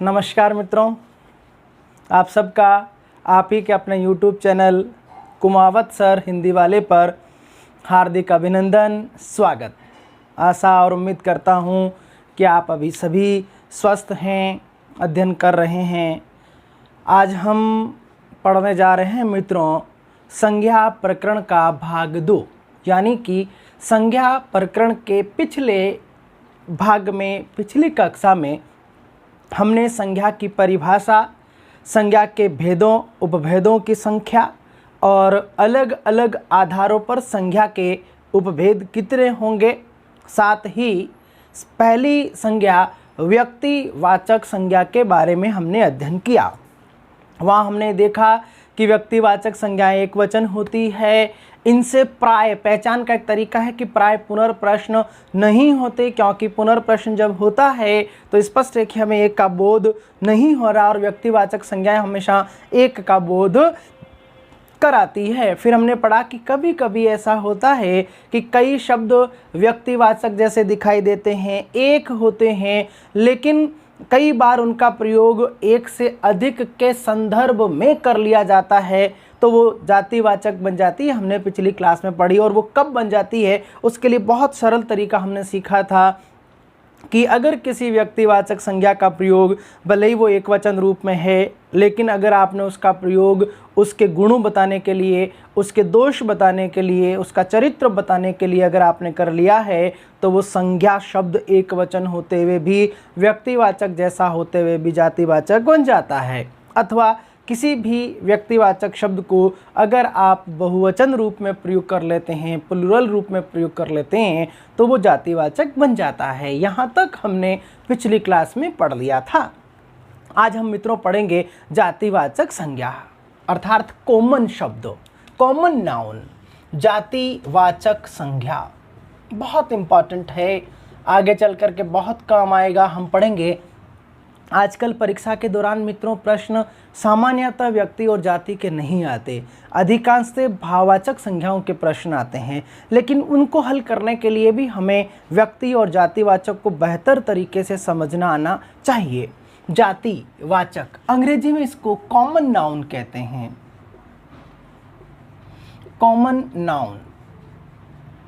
नमस्कार मित्रों, आप सबका आप ही के अपने YouTube channel Kumawat sir Hindi वाले पर हार्दिक अभिनंदन, स्वागत। आशा और उम्मीद करता हूँ कि आप अभी सभी स्वस्थ हैं, अध्ययन कर रहे हैं। आज हम पढ़ने जा रहे हैं मित्रों संज्ञा प्रकरण का भाग 2, यानी कि संज्ञा प्रकरण के पिछले भाग में, पिछली कक्षा में हमने संज्ञा की परिभाषा, संज्ञा के भेदों, उपभेदों की संख्या और अलग अलग आधारों पर संज्ञा के उपभेद कितने होंगे, साथ ही पहली संज्ञा व्यक्तिवाचक संज्ञा के बारे में हमने अध्ययन किया। वहाँ हमने देखा कि व्यक्तिवाचक संज्ञाएं एक वचन होती है। इनसे प्राय पहचान का एक तरीका है कि प्राय पुनर्प्रश्न नहीं होते, क्योंकि पुनर्प्रश्न जब होता है तो स्पष्ट है कि हमें एक का बोध नहीं हो रहा, और व्यक्तिवाचक संज्ञाएं हमेशा एक का बोध कराती है। फिर हमने पढ़ा कि कभी कभी ऐसा होता है कि कई शब्द व्यक्तिवाचक जैसे दिखाई देते हैं, एक होते हैं, लेकिन कई बार उनका प्रयोग एक से अधिक के संदर्भ में कर लिया जाता है, तो वो जातिवाचक बन जाती है। हमने पिछली क्लास में पढ़ी, और वो कब बन जाती है उसके लिए बहुत सरल तरीका हमने सीखा था कि अगर किसी व्यक्तिवाचक संज्ञा का प्रयोग भले ही वो एकवचन रूप में है, लेकिन अगर आपने उसका प्रयोग उसके गुणों बताने के लिए, उसके दोष बताने के लिए, उसका चरित्र बताने के लिए अगर आपने कर लिया है, तो वो संज्ञा शब्द एकवचन होते हुए भी, व्यक्तिवाचक जैसा होते हुए भी जातिवाचक बन जाता है। अथवा किसी भी व्यक्तिवाचक शब्द को अगर आप बहुवचन रूप में प्रयोग कर लेते हैं, प्लूरल रूप में प्रयोग कर लेते हैं, तो वो जातिवाचक बन जाता है। यहाँ तक हमने पिछली क्लास में पढ़ लिया था। आज हम मित्रों पढ़ेंगे जातिवाचक संज्ञा, अर्थात कॉमन शब्द, कॉमन नाउन, जातिवाचक संज्ञा। बहुत इंपॉर्टेंट है, आगे चल कर के बहुत काम आएगा। हम पढ़ेंगे आजकल परीक्षा के दौरान मित्रों प्रश्न सामान्यतः व्यक्ति और जाति के नहीं आते, अधिकांशतः भाववाचक संज्ञाओं के प्रश्न आते हैं, लेकिन उनको हल करने के लिए भी हमें व्यक्ति और जातिवाचक को बेहतर तरीके से समझना आना चाहिए। जातिवाचक, अंग्रेजी में इसको कॉमन नाउन कहते हैं। कॉमन नाउन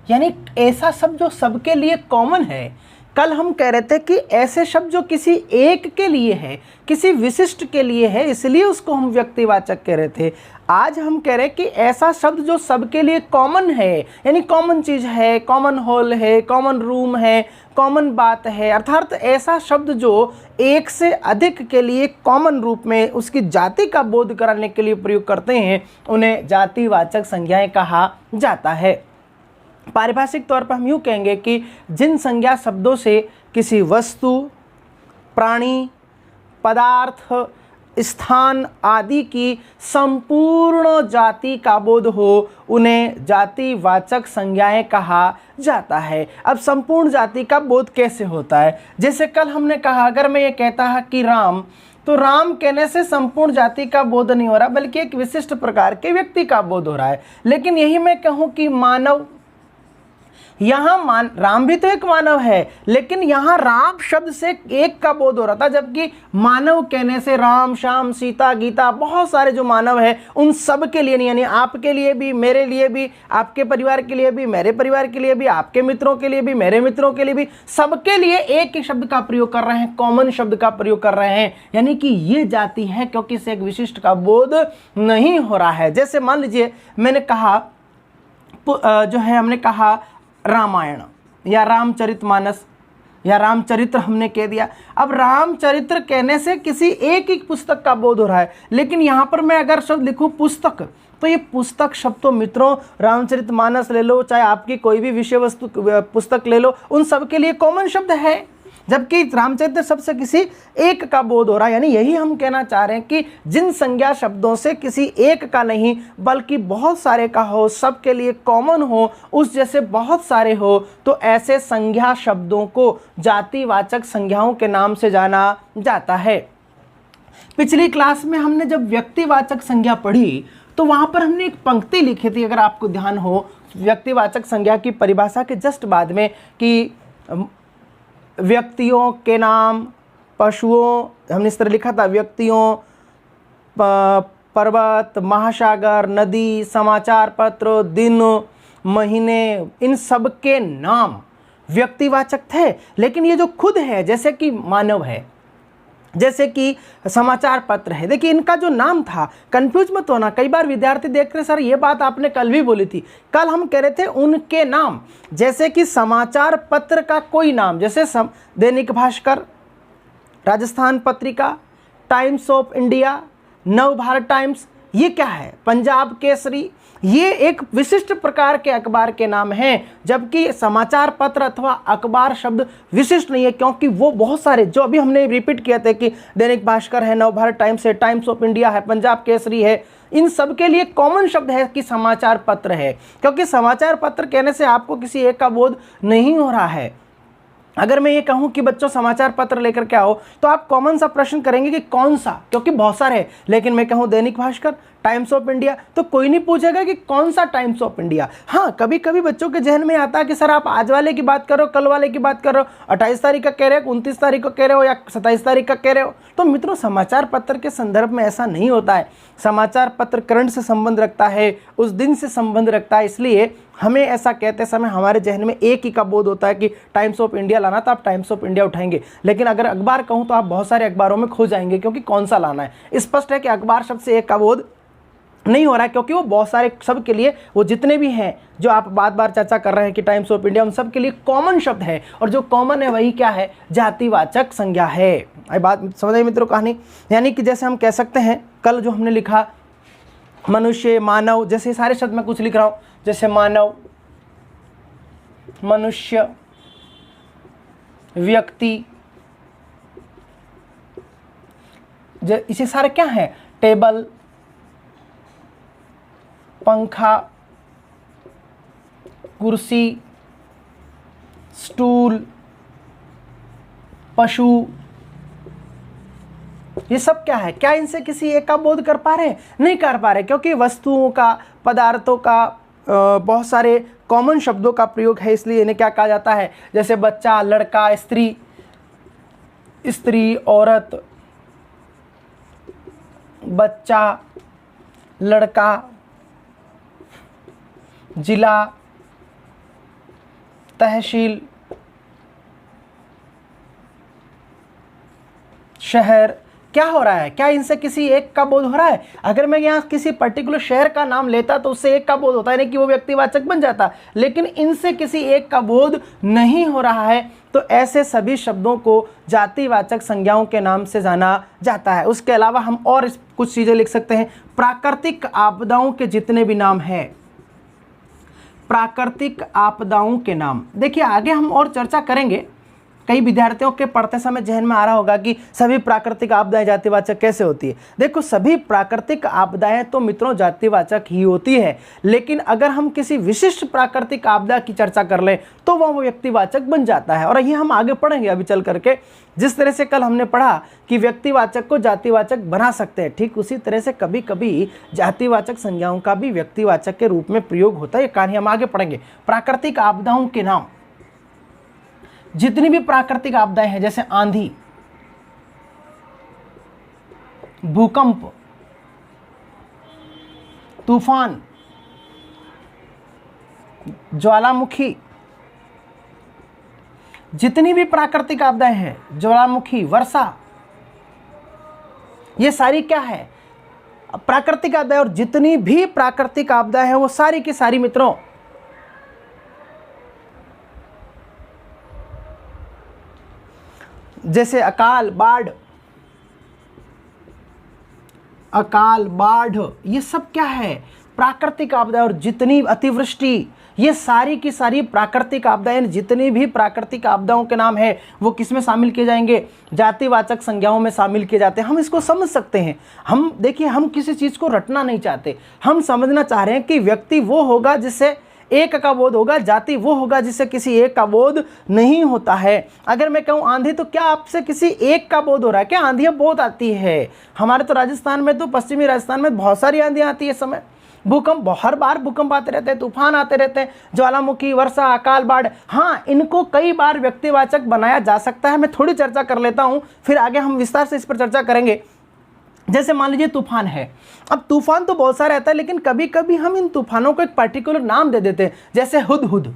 यानी ऐसा शब्द जो सबके लिए कॉमन है। कल हम कह रहे थे कि ऐसे शब्द जो किसी एक के लिए है, किसी विशिष्ट के लिए है, इसलिए उसको हम व्यक्तिवाचक कह रहे थे। आज हम कह रहे हैं कि ऐसा शब्द जो सबके लिए कॉमन है, यानी कॉमन चीज़ है, कॉमन हॉल है, कॉमन रूम है, कॉमन बात है, अर्थात ऐसा शब्द जो एक से अधिक के लिए कॉमन रूप में उसकी जाति का बोध कराने के लिए प्रयोग करते हैं, उन्हें जातिवाचक संज्ञाएं कहा जाता है। पारिभाषिक तौर पर हम यूँ कहेंगे कि जिन संज्ञा शब्दों से किसी वस्तु, प्राणी, पदार्थ, स्थान आदि की संपूर्ण जाति का बोध हो, उन्हें जातिवाचक संज्ञाएं कहा जाता है। अब संपूर्ण जाति का बोध कैसे होता है? जैसे कल हमने कहा, अगर मैं ये कहता है कि राम, तो राम कहने से संपूर्ण जाति का बोध नहीं हो रहा, बल्कि एक विशिष्ट प्रकार के व्यक्ति का बोध हो रहा है। लेकिन यही मैं कहूँ कि मानव, यहाँ राम भी तो एक मानव है, लेकिन यहाँ राम शब्द से एक का बोध हो रहा था, जबकि मानव कहने से राम, श्याम, सीता, गीता, बहुत सारे जो मानव है उन सब के लिए नहीं, यानी आपके लिए भी, मेरे लिए भी, आपके परिवार के लिए भी, मेरे परिवार के लिए भी, आपके मित्रों के लिए भी, मेरे मित्रों के लिए भी, सबके लिए एक ही शब्द का प्रयोग कर रहे हैं, कॉमन शब्द का प्रयोग कर रहे हैं। यानी कि ये जाति है क्योंकि इसे एक विशिष्ट का बोध नहीं हो रहा है। जैसे मान लीजिए मैंने कहा जो है, हमने कहा रामायण या रामचरितमानस या रामचरित्र हमने कह दिया। अब रामचरित्र कहने से किसी एक ही पुस्तक का बोध हो रहा है, लेकिन यहाँ पर मैं अगर शब्द लिखूँ पुस्तक, तो ये पुस्तक शब्द तो मित्रों रामचरितमानस ले लो, चाहे आपकी कोई भी विषय वस्तु पुस्तक ले लो, उन सब के लिए कॉमन शब्द है, जबकि रामचरित्र शब्द से किसी एक का बोध हो रहा है। यानी यही हम कहना चाह रहे हैं कि जिन संज्ञा शब्दों से किसी एक का नहीं बल्कि बहुत सारे का हो, सबके लिए कॉमन हो, उस जैसे बहुत सारे हो, तो ऐसे संज्ञा शब्दों को जातिवाचक संज्ञाओं के नाम से जाना जाता है। पिछली क्लास में हमने जब व्यक्तिवाचक संज्ञा पढ़ी तो वहाँ पर हमने एक पंक्ति लिखी थी, अगर आपको ध्यान हो, व्यक्तिवाचक संज्ञा की परिभाषा के जस्ट बाद में, कि व्यक्तियों के नाम, पशुओं, हमने इस तरह लिखा था, व्यक्तियों, पर्वत, महासागर, नदी, समाचार पत्र, दिन, महीने, इन सब के नाम व्यक्तिवाचक थे। लेकिन ये जो खुद है, जैसे कि मानव है, जैसे कि समाचार पत्र है, देखिए इनका जो नाम था, कंफ्यूज मत होना। कई बार विद्यार्थी देख रहे, सर ये बात आपने कल भी बोली थी। कल हम कह रहे थे उनके नाम, जैसे कि समाचार पत्र का कोई नाम, जैसे Dainik Bhaskar, Rajasthan Patrika, times of India, नव भारत टाइम्स, ये क्या है, पंजाब केसरी, ये एक विशिष्ट प्रकार के अखबार के नाम हैं। जबकि समाचार पत्र अथवा अखबार शब्द विशिष्ट नहीं है, क्योंकि वो बहुत सारे, जो अभी हमने रिपीट किया था कि दैनिक भास्कर है, नव भारत टाइम्स है, टाइम्स ऑफ इंडिया है, पंजाब केसरी है, इन सब के लिए कॉमन शब्द है कि समाचार पत्र है। क्योंकि समाचार पत्र कहने से आपको किसी एक का बोध नहीं हो रहा है। अगर मैं ये कहूं कि बच्चों समाचार पत्र लेकर के आओ, तो आप कॉमन सा प्रश्न करेंगे कि कौन सा, क्योंकि बहुत सारे हैं। लेकिन मैं कहूं Dainik Bhaskar, times of India, तो कोई नहीं पूछेगा कि कौन सा टाइम्स ऑफ इंडिया। हाँ, कभी कभी बच्चों के जहन में आता है कि सर आप आज वाले की बात कर रहे हो, कल वाले की बात कर रहे हो, 28 तारीख का कह रहे हो, 29 तारीख को कह रहे हो, या 27 तारीख का कह रहे हो। तो मित्रों, समाचार पत्र के संदर्भ में ऐसा नहीं होता है। समाचार पत्र करंट से संबंध रखता है, उस दिन से संबंध रखता है। इसलिए हमें ऐसा कहते समय हमारे जहन में एक ही का बोध होता है कि टाइम्स ऑफ इंडिया लाना, तो आप टाइम्स ऑफ इंडिया उठाएंगे। लेकिन अगर अखबार कहूँ तो आप बहुत सारे अखबारों में खो जाएंगे, क्योंकि कौन सा लाना है। स्पष्ट है कि अखबार शब्द से एक का बोध नहीं हो रहा है, क्योंकि वो बहुत सारे, सब के लिए, वो जितने भी हैं जो आप बार बार चर्चा कर रहे हैं कि टाइम्स ऑफ इंडिया, उन सब के लिए कॉमन शब्द है। और जो कॉमन है वही क्या है, जातिवाचक संज्ञा है। आई बात समझ आई मित्रों कहानी। यानी कि जैसे हम कह सकते हैं, कल जो हमने लिखा मनुष्य, मानव, जैसे सारे शब्द मैं कुछ लिख रहा हूँ, जैसे मानव, मनुष्य, व्यक्ति, इसे सारे क्या है, टेबल, पंखा, कुर्सी, स्टूल, पशु, ये सब क्या है, क्या इनसे किसी एक का बोध कर पा रहे हैं? नहीं कर पा रहे, क्योंकि वस्तुओं का, पदार्थों का बहुत सारे कॉमन शब्दों का प्रयोग है। इसलिए इन्हें क्या कहा जाता है, जैसे बच्चा, लड़का, स्त्री, स्त्री, औरत, बच्चा, लड़का, जिला, तहसील, शहर। क्या हो रहा है, क्या इनसे किसी एक का बोध हो रहा है? अगर मैं यहाँ किसी पर्टिकुलर शहर का नाम लेता तो उससे एक का बोध होता है, नहीं कि वो व्यक्तिवाचक बन जाता। लेकिन इनसे किसी एक का बोध नहीं हो रहा है, तो ऐसे सभी शब्दों को जातिवाचक संज्ञाओं के नाम से जाना जाता है। उसके अलावा हम और कुछ चीजें लिख सकते हैं। प्राकृतिक आपदाओं के जितने भी नाम हैं, प्राकृतिक आपदाओं के नाम, देखिए आगे हम और चर्चा करेंगे। कई विद्यार्थियों के पढ़ते समय जहन में आ रहा होगा कि सभी प्राकृतिक आपदाएं जातिवाचक कैसे होती है। देखो, सभी प्राकृतिक आपदाएं तो मित्रों जातिवाचक ही होती है, लेकिन अगर हम किसी विशिष्ट प्राकृतिक आपदा की चर्चा कर लें तो वह व्यक्तिवाचक बन जाता है। और ये हम आगे पढ़ेंगे अभी चल करके। जिस तरह से कल हमने पढ़ा कि व्यक्तिवाचक को जातिवाचक बना सकते हैं, ठीक उसी तरह से कभी कभी जातिवाचक संज्ञाओं का भी व्यक्तिवाचक के रूप में प्रयोग होता है। ये कहानी हम आगे पढ़ेंगे। प्राकृतिक आपदाओं के नाम, जितनी भी प्राकृतिक आपदाएं हैं, जैसे आंधी, भूकंप, तूफान, ज्वालामुखी, जितनी भी प्राकृतिक आपदाएं हैं, ज्वालामुखी, वर्षा, ये सारी क्या है, प्राकृतिक आपदाएं। और जितनी भी प्राकृतिक आपदाएं हैं वो सारी की सारी मित्रों जैसे अकाल, बाढ़, अकाल, बाढ़, ये सब क्या है, प्राकृतिक आपदाएं। और जितनी अतिवृष्टि, ये सारी की सारी प्राकृतिक आपदाएं। जितनी भी प्राकृतिक आपदाओं के नाम है वो किस में शामिल किए जाएंगे, जातिवाचक संज्ञाओं में शामिल किए जाते हैं। हम इसको समझ सकते हैं। हम देखिए, हम किसी चीज को रटना नहीं चाहते, हम समझना चाह रहे हैं कि व्यक्ति वो होगा जिससे एक का बोध होगा, जाति वो होगा जिससे किसी एक का बोध नहीं होता है। अगर मैं कहूँ आंधी, तो क्या आपसे किसी एक का बोध हो रहा है? क्या आंधियाँ बहुत आती है हमारे तो राजस्थान में, तो पश्चिमी राजस्थान में बहुत सारी आंधियाँ आती है इस समय। भूकंप, हर बार भूकंप आते रहते हैं, तूफान आते रहते हैं, ज्वालामुखी, वर्षा, अकाल, बाढ़। हाँ, इनको कई बार व्यक्तिवाचक बनाया जा सकता है। मैं थोड़ी चर्चा कर लेता हूँ, फिर आगे हम विस्तार से इस पर चर्चा करेंगे। जैसे मान लीजिए तूफान है। अब तूफान तो बहुत सारा रहता है, लेकिन कभी कभी हम इन तूफानों को एक पर्टिकुलर नाम दे देते हैं, जैसे हुदहुद।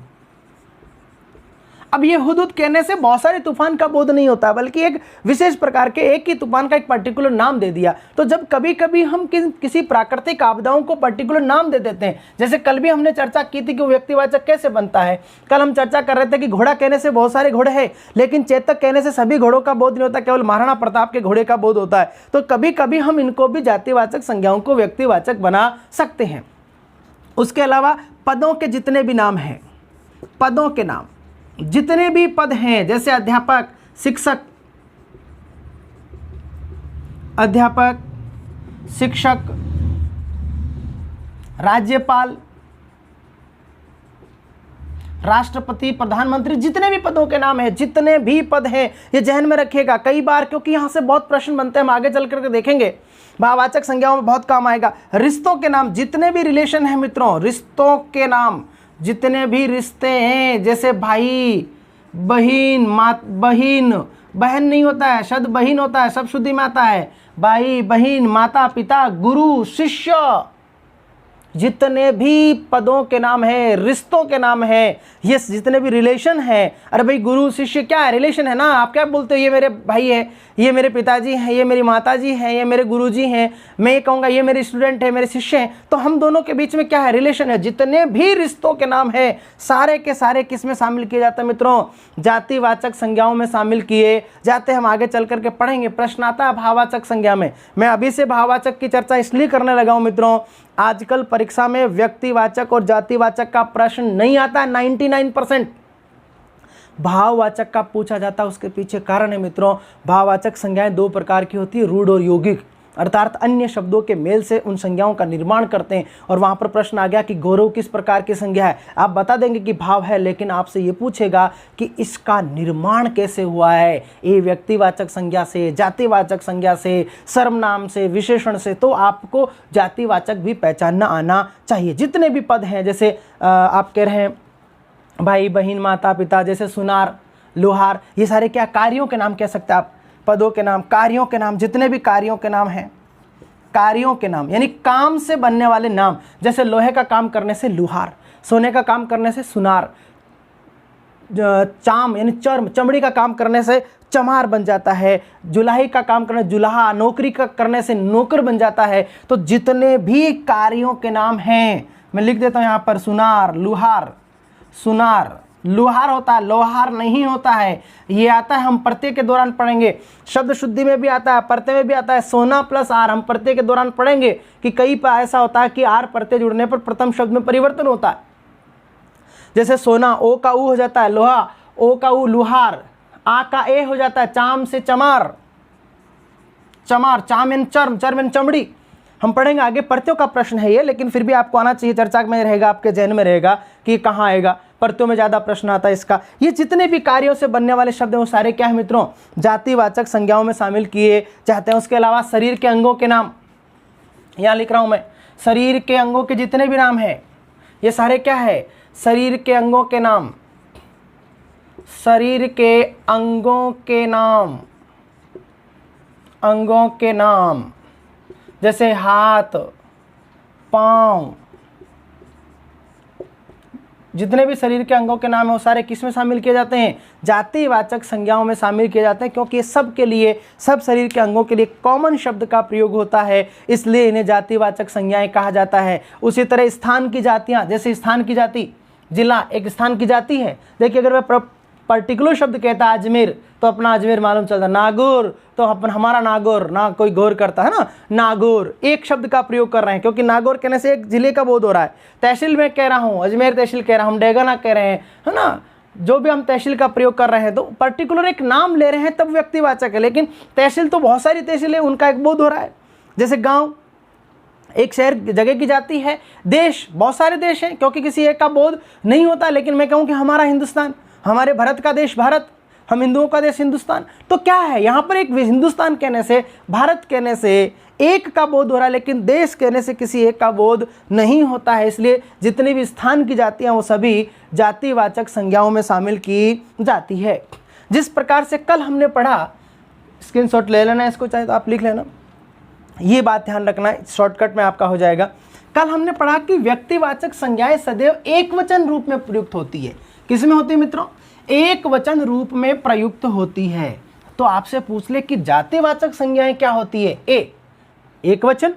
अब ये हुदहुद कहने से बहुत सारे तूफान का बोध नहीं होता, बल्कि एक विशेष प्रकार के एक ही तूफान का एक पर्टिकुलर नाम दे दिया। तो जब कभी कभी हम किसी प्राकृतिक आपदाओं को पर्टिकुलर नाम दे देते हैं, जैसे कल भी हमने चर्चा की थी कि व्यक्तिवाचक कैसे बनता है। कल हम चर्चा कर रहे थे कि घोड़ा कहने से बहुत सारे घोड़े हैं, लेकिन चेतक कहने से सभी घोड़ों का बोध नहीं होता, केवल महाराणा प्रताप के घोड़े का बोध होता है। तो कभी कभी हम इनको भी जातिवाचक संज्ञाओं को व्यक्तिवाचक बना सकते हैं। उसके अलावा पदों के जितने भी नाम हैं, पदों के नाम जितने भी पद हैं, जैसे अध्यापक, शिक्षक, अध्यापक, शिक्षक, राज्यपाल, राष्ट्रपति, प्रधानमंत्री, जितने भी पदों के नाम हैं, जितने भी पद हैं, ये जहन में रखिएगा कई बार, क्योंकि यहां से बहुत प्रश्न बनते हैं, हम आगे चल करके देखेंगे। भाववाचक संज्ञाओं में बहुत काम आएगा। रिश्तों के नाम, जितने भी रिलेशन हैं मित्रों, रिश्तों के नाम, जितने भी रिश्ते हैं, जैसे भाई, बहन, बहन, बहन नहीं होता है, शब्द बहन होता है, सब शुद्धि में आता है। भाई, बहन, माता, पिता, गुरु, शिष्य, जितने भी पदों के नाम है, रिश्तों के नाम है, ये जितने भी रिलेशन है। अरे भाई, गुरु शिष्य क्या है? रिलेशन है ना। आप क्या बोलते हो, ये मेरे भाई है, ये मेरे पिताजी हैं, ये मेरी माताजी हैं, ये मेरे गुरुजी हैं। मैं ये कहूँगा ये मेरे स्टूडेंट है, मेरे शिष्य हैं। तो हम दोनों के बीच में क्या है? रिलेशन है। जितने भी रिश्तों के नाम है, सारे के सारे किस में शामिल किए जाते हैं मित्रों? जातिवाचक संज्ञाओं में शामिल किए जाते हैं। हम आगे चल करके पढ़ेंगे। प्रश्न आता है भाववाचक संज्ञा में। मैं अभी से भाववाचक की चर्चा इसलिए करने लगा हूं मित्रों, आजकल परीक्षा में व्यक्तिवाचक और जातिवाचक का प्रश्न नहीं आता है। 99% भाववाचक का पूछा जाता है। उसके पीछे कारण है मित्रों, भाववाचक संज्ञाएं दो प्रकार की होती है, रूढ़ और यौगिक, अर्थात अन्य शब्दों के मेल से उन संज्ञाओं का निर्माण करते हैं। और वहां पर प्रश्न आ गया कि गौरव किस प्रकार की संज्ञा है? आप बता देंगे कि भाव है, लेकिन आपसे ये पूछेगा कि इसका निर्माण कैसे हुआ है? ये व्यक्तिवाचक संज्ञा से, जातिवाचक संज्ञा से, सर्वनाम से, विशेषण से। तो आपको जातिवाचक भी पहचानना आना चाहिए। जितने भी पद हैं, जैसे आप कह रहे हैं भाई, बहन, माता, पिता, जैसे सुनार, लोहार, ये सारे क्या कार्यों के नाम कह सकते हैं आप? पदों के नाम, कार्यों के नाम, जितने भी कार्यों के नाम हैं, कार्यों के नाम यानी काम से बनने वाले नाम। जैसे लोहे का काम करने से लुहार, सोने का काम करने से सुनार, चाम यानी चर्म, चमड़ी का काम करने से चमार बन जाता है, जुलाही का काम करने जुलाहा, नौकरी का करने से नौकर बन जाता है। तो जितने भी कार्यों के नाम हैं, मैं लिख देता हूं यहां पर, सुनार, लुहार, सुनार, लुहार होता है, लोहार नहीं होता है। ये आता है, हम प्रत्यय के दौरान पढ़ेंगे। शब्द शुद्धि में भी आता है, प्रत्यय में भी आता है। सोना प्लस आर हम प्रत्यय के दौरान पढ़ेंगे कि कई बार ऐसा होता है कि आर प्रत्यय जुड़ने पर प्रथम शब्द में परिवर्तन होता है। जैसे सोना, ओ का ऊ हो जाता है लोहा, ओ का ऊ लुहार, आ का ए हो जाता है चाम से चमार, चमार, चाम एन चर्म, चर्म एन चमड़ी। हम पढ़ेंगे आगे, प्रत्ययों का प्रश्न है ये, लेकिन फिर भी आपको आना चाहिए, चर्चा में रहेगा, आपके जहन में रहेगा कि कहाँ आएगा। प्रत्ययों में ज़्यादा प्रश्न आता है इसका। ये जितने भी कार्यों से बनने वाले शब्द हैं वो सारे क्या है मित्रों? जातिवाचक संज्ञाओं में शामिल किए जाते हैं। उसके अलावा शरीर के अंगों के नाम, यहाँ लिख रहा हूँ मैं, शरीर के अंगों के जितने भी नाम हैं, ये सारे क्या है? शरीर के अंगों के नाम, शरीर के अंगों के नाम, अंगों के नाम, जैसे हाथ, पाँव, जितने भी शरीर के अंगों के नाम है वो सारे किस में शामिल किए जाते हैं? जातिवाचक संज्ञाओं में शामिल किए जाते हैं, क्योंकि ये सब के लिए, सब शरीर के अंगों के लिए कॉमन शब्द का प्रयोग होता है, इसलिए इन्हें जातिवाचक संज्ञाएं कहा जाता है। उसी तरह स्थान की जातियां, जैसे स्थान की जाति, जिला एक स्थान की जाति है। देखिए, अगर मैं पर्टिकुलर शब्द कहता अजमेर, तो अपना अजमेर मालूम चलता। नागौर, तो अपन हमारा नागौर, ना कोई गौर करता है ना, नागौर एक शब्द का प्रयोग कर रहे हैं, क्योंकि नागौर कहने से एक जिले का बोध हो रहा है। तहसील में कह रहा हूँ, अजमेर तहसील कह रहा हूँ, हम डेगाना कह रहे हैं, है ना, जो भी हम तहसील का प्रयोग कर रहे हैं, तो पर्टिकुलर एक नाम ले रहे हैं तब व्यक्तिवाचक है। लेकिन तहसील तो बहुत सारी तहसील है, उनका एक बोध हो रहा है। जैसे गाँव एक शहर जगह की जाती है। देश, बहुत सारे देश हैं, क्योंकि किसी एक का बोध नहीं होता। लेकिन मैं कहूँ कि हमारा हिंदुस्तान, हमारे भारत का देश भारत, हम हिंदुओं का देश हिंदुस्तान। तो क्या है यहाँ पर, एक हिंदुस्तान कहने से, भारत कहने से एक का बोध हो रहा है, लेकिन देश कहने से किसी एक का बोध नहीं होता है। इसलिए जितनी भी स्थान की जातियाँ वो सभी जातिवाचक संज्ञाओं में शामिल की जाती है। जिस प्रकार से कल हमने पढ़ा, स्क्रीनशॉट ले लेना इसको, चाहे तो आप लिख लेना, ये बात ध्यान रखना, शॉर्टकट में आपका हो जाएगा। कल हमने पढ़ा कि व्यक्तिवाचक संज्ञाएं सदैव एक वचन रूप में प्रयुक्त होती है। किस में होती है मित्रों? एक वचन रूप में प्रयुक्त होती है। तो आपसे पूछ ले कि जातिवाचक संज्ञाएं क्या होती है? ए एक वचन,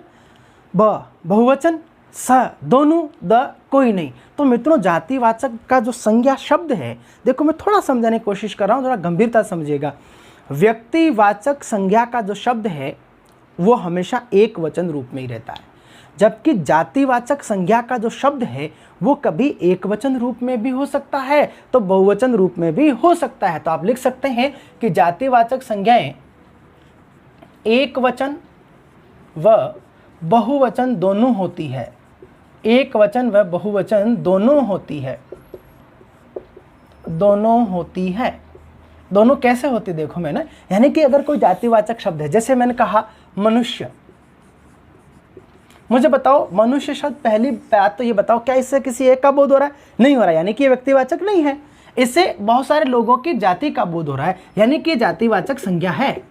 ब बहुवचन, स दोनों, द कोई नहीं। तो मित्रों जातिवाचक का जो संज्ञा शब्द है, देखो मैं थोड़ा समझाने की कोशिश कर रहा हूँ, थोड़ा गंभीरता समझिएगा। व्यक्तिवाचक संज्ञा का जो शब्द है वो हमेशा एक वचन रूप में ही रहता है, जबकि जातिवाचक संज्ञा का जो शब्द है वो कभी एक वचन रूप में भी हो सकता है, तो बहुवचन रूप में भी हो सकता है। तो आप लिख सकते हैं कि जातिवाचक संज्ञाएं एक वचन व बहुवचन दोनों होती है। एक वचन व बहुवचन दोनों होती है। दोनों होती है। दोनों कैसे होती देखो मैंने, यानी कि अगर कोई जातिवाचक शब्द है, जैसे मैंने कहा मनुष्य, मुझे बताओ मनुष्य शब्द, पहली बात तो ये बताओ क्या इससे किसी एक का बोध हो रहा है? नहीं हो रहा है, यानी कि ये व्यक्तिवाचक नहीं है। इससे बहुत सारे लोगों की जाति का बोध हो रहा है, यानी कि जातिवाचक संज्ञा है।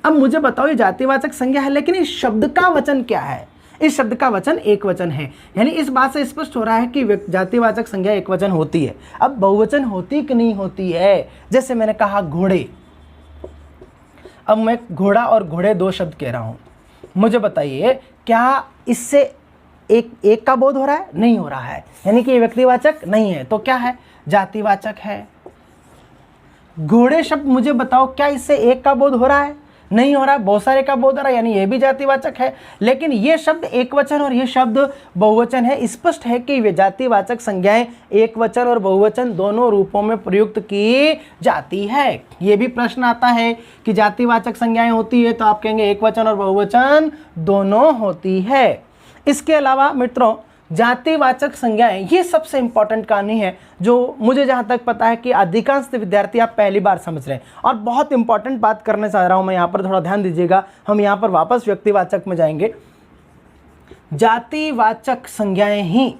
अब मुझे बताओ ये जातिवाचक संज्ञा है, लेकिन इस शब्द का वचन क्या है? इस शब्द का वचन एक वचन है, यानी इस बात से स्पष्ट हो रहा है कि जातिवाचक संज्ञा एक वचन होती है। अब बहुवचन होती कि नहीं होती है? जैसे मैंने कहा घोड़े, अब मैं घोड़ा और घोड़े दो शब्द कह रहा हूं, मुझे बताइए क्या इससे एक का बोध हो रहा है? नहीं हो रहा है, यानी कि ये व्यक्तिवाचक नहीं है। तो क्या है? जातिवाचक है। घोड़े शब्द मुझे बताओ क्या इससे एक का बोध हो रहा है? नहीं हो रहा है, बहुत सारे का बोध हो रहा है, यानी ये भी जातिवाचक है। लेकिन ये शब्द एक वचन और ये शब्द बहुवचन है। स्पष्ट है कि वे जातिवाचक संज्ञाएं एक वचन और बहुवचन दोनों रूपों में प्रयुक्त की जाती है। ये भी प्रश्न आता है कि जातिवाचक संज्ञाएं होती है, तो आप कहेंगे एक वचन और बहुवचन दोनों होती है। इसके अलावा मित्रों जातिवाचक संज्ञाएं, ये सबसे इंपॉर्टेंट कहानी है जो मुझे जहां तक पता है कि अधिकांश विद्यार्थी आप पहली बार समझ रहे हैं। और बहुत इंपॉर्टेंट बात करने चाह रहा हूं मैं, यहां पर थोड़ा ध्यान दीजिएगा। हम यहां पर वापस व्यक्तिवाचक में जाएंगे। जातिवाचक संज्ञाएं ही,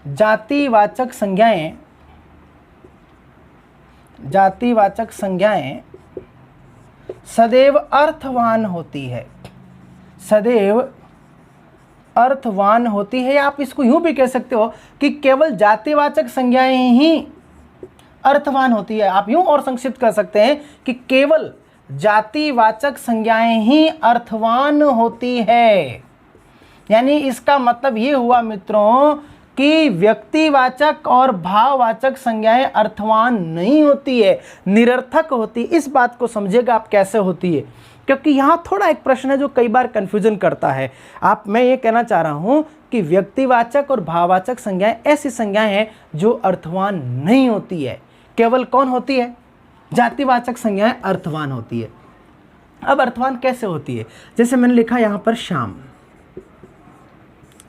जातिवाचक संज्ञाएं सदैव अर्थवान होती है। सदैव अर्थवान होती है, या आप इसको यूं भी कह सकते हो कि केवल जातिवाचक संज्ञाएं ही अर्थवान होती है। आप यूं और संक्षिप्त कर सकते हैं कि केवल जातिवाचक संज्ञाएं ही अर्थवान होती है। यानी इसका मतलब ये हुआ मित्रों कि व्यक्तिवाचक और भाववाचक संज्ञाएं अर्थवान नहीं होती है, निरर्थक होती। इस बात को समझिएगा आप कैसे होती है, क्योंकि यहाँ थोड़ा एक प्रश्न है जो कई बार कन्फ्यूजन करता है। मैं ये कहना चाह रहा हूँ कि व्यक्तिवाचक और भाववाचक संज्ञाएं ऐसी संज्ञाएं हैं जो अर्थवान नहीं होती है। केवल कौन होती है? जातिवाचक संज्ञाएं अर्थवान होती है। अब अर्थवान कैसे होती है? जैसे मैंने लिखा यहाँ पर श्याम,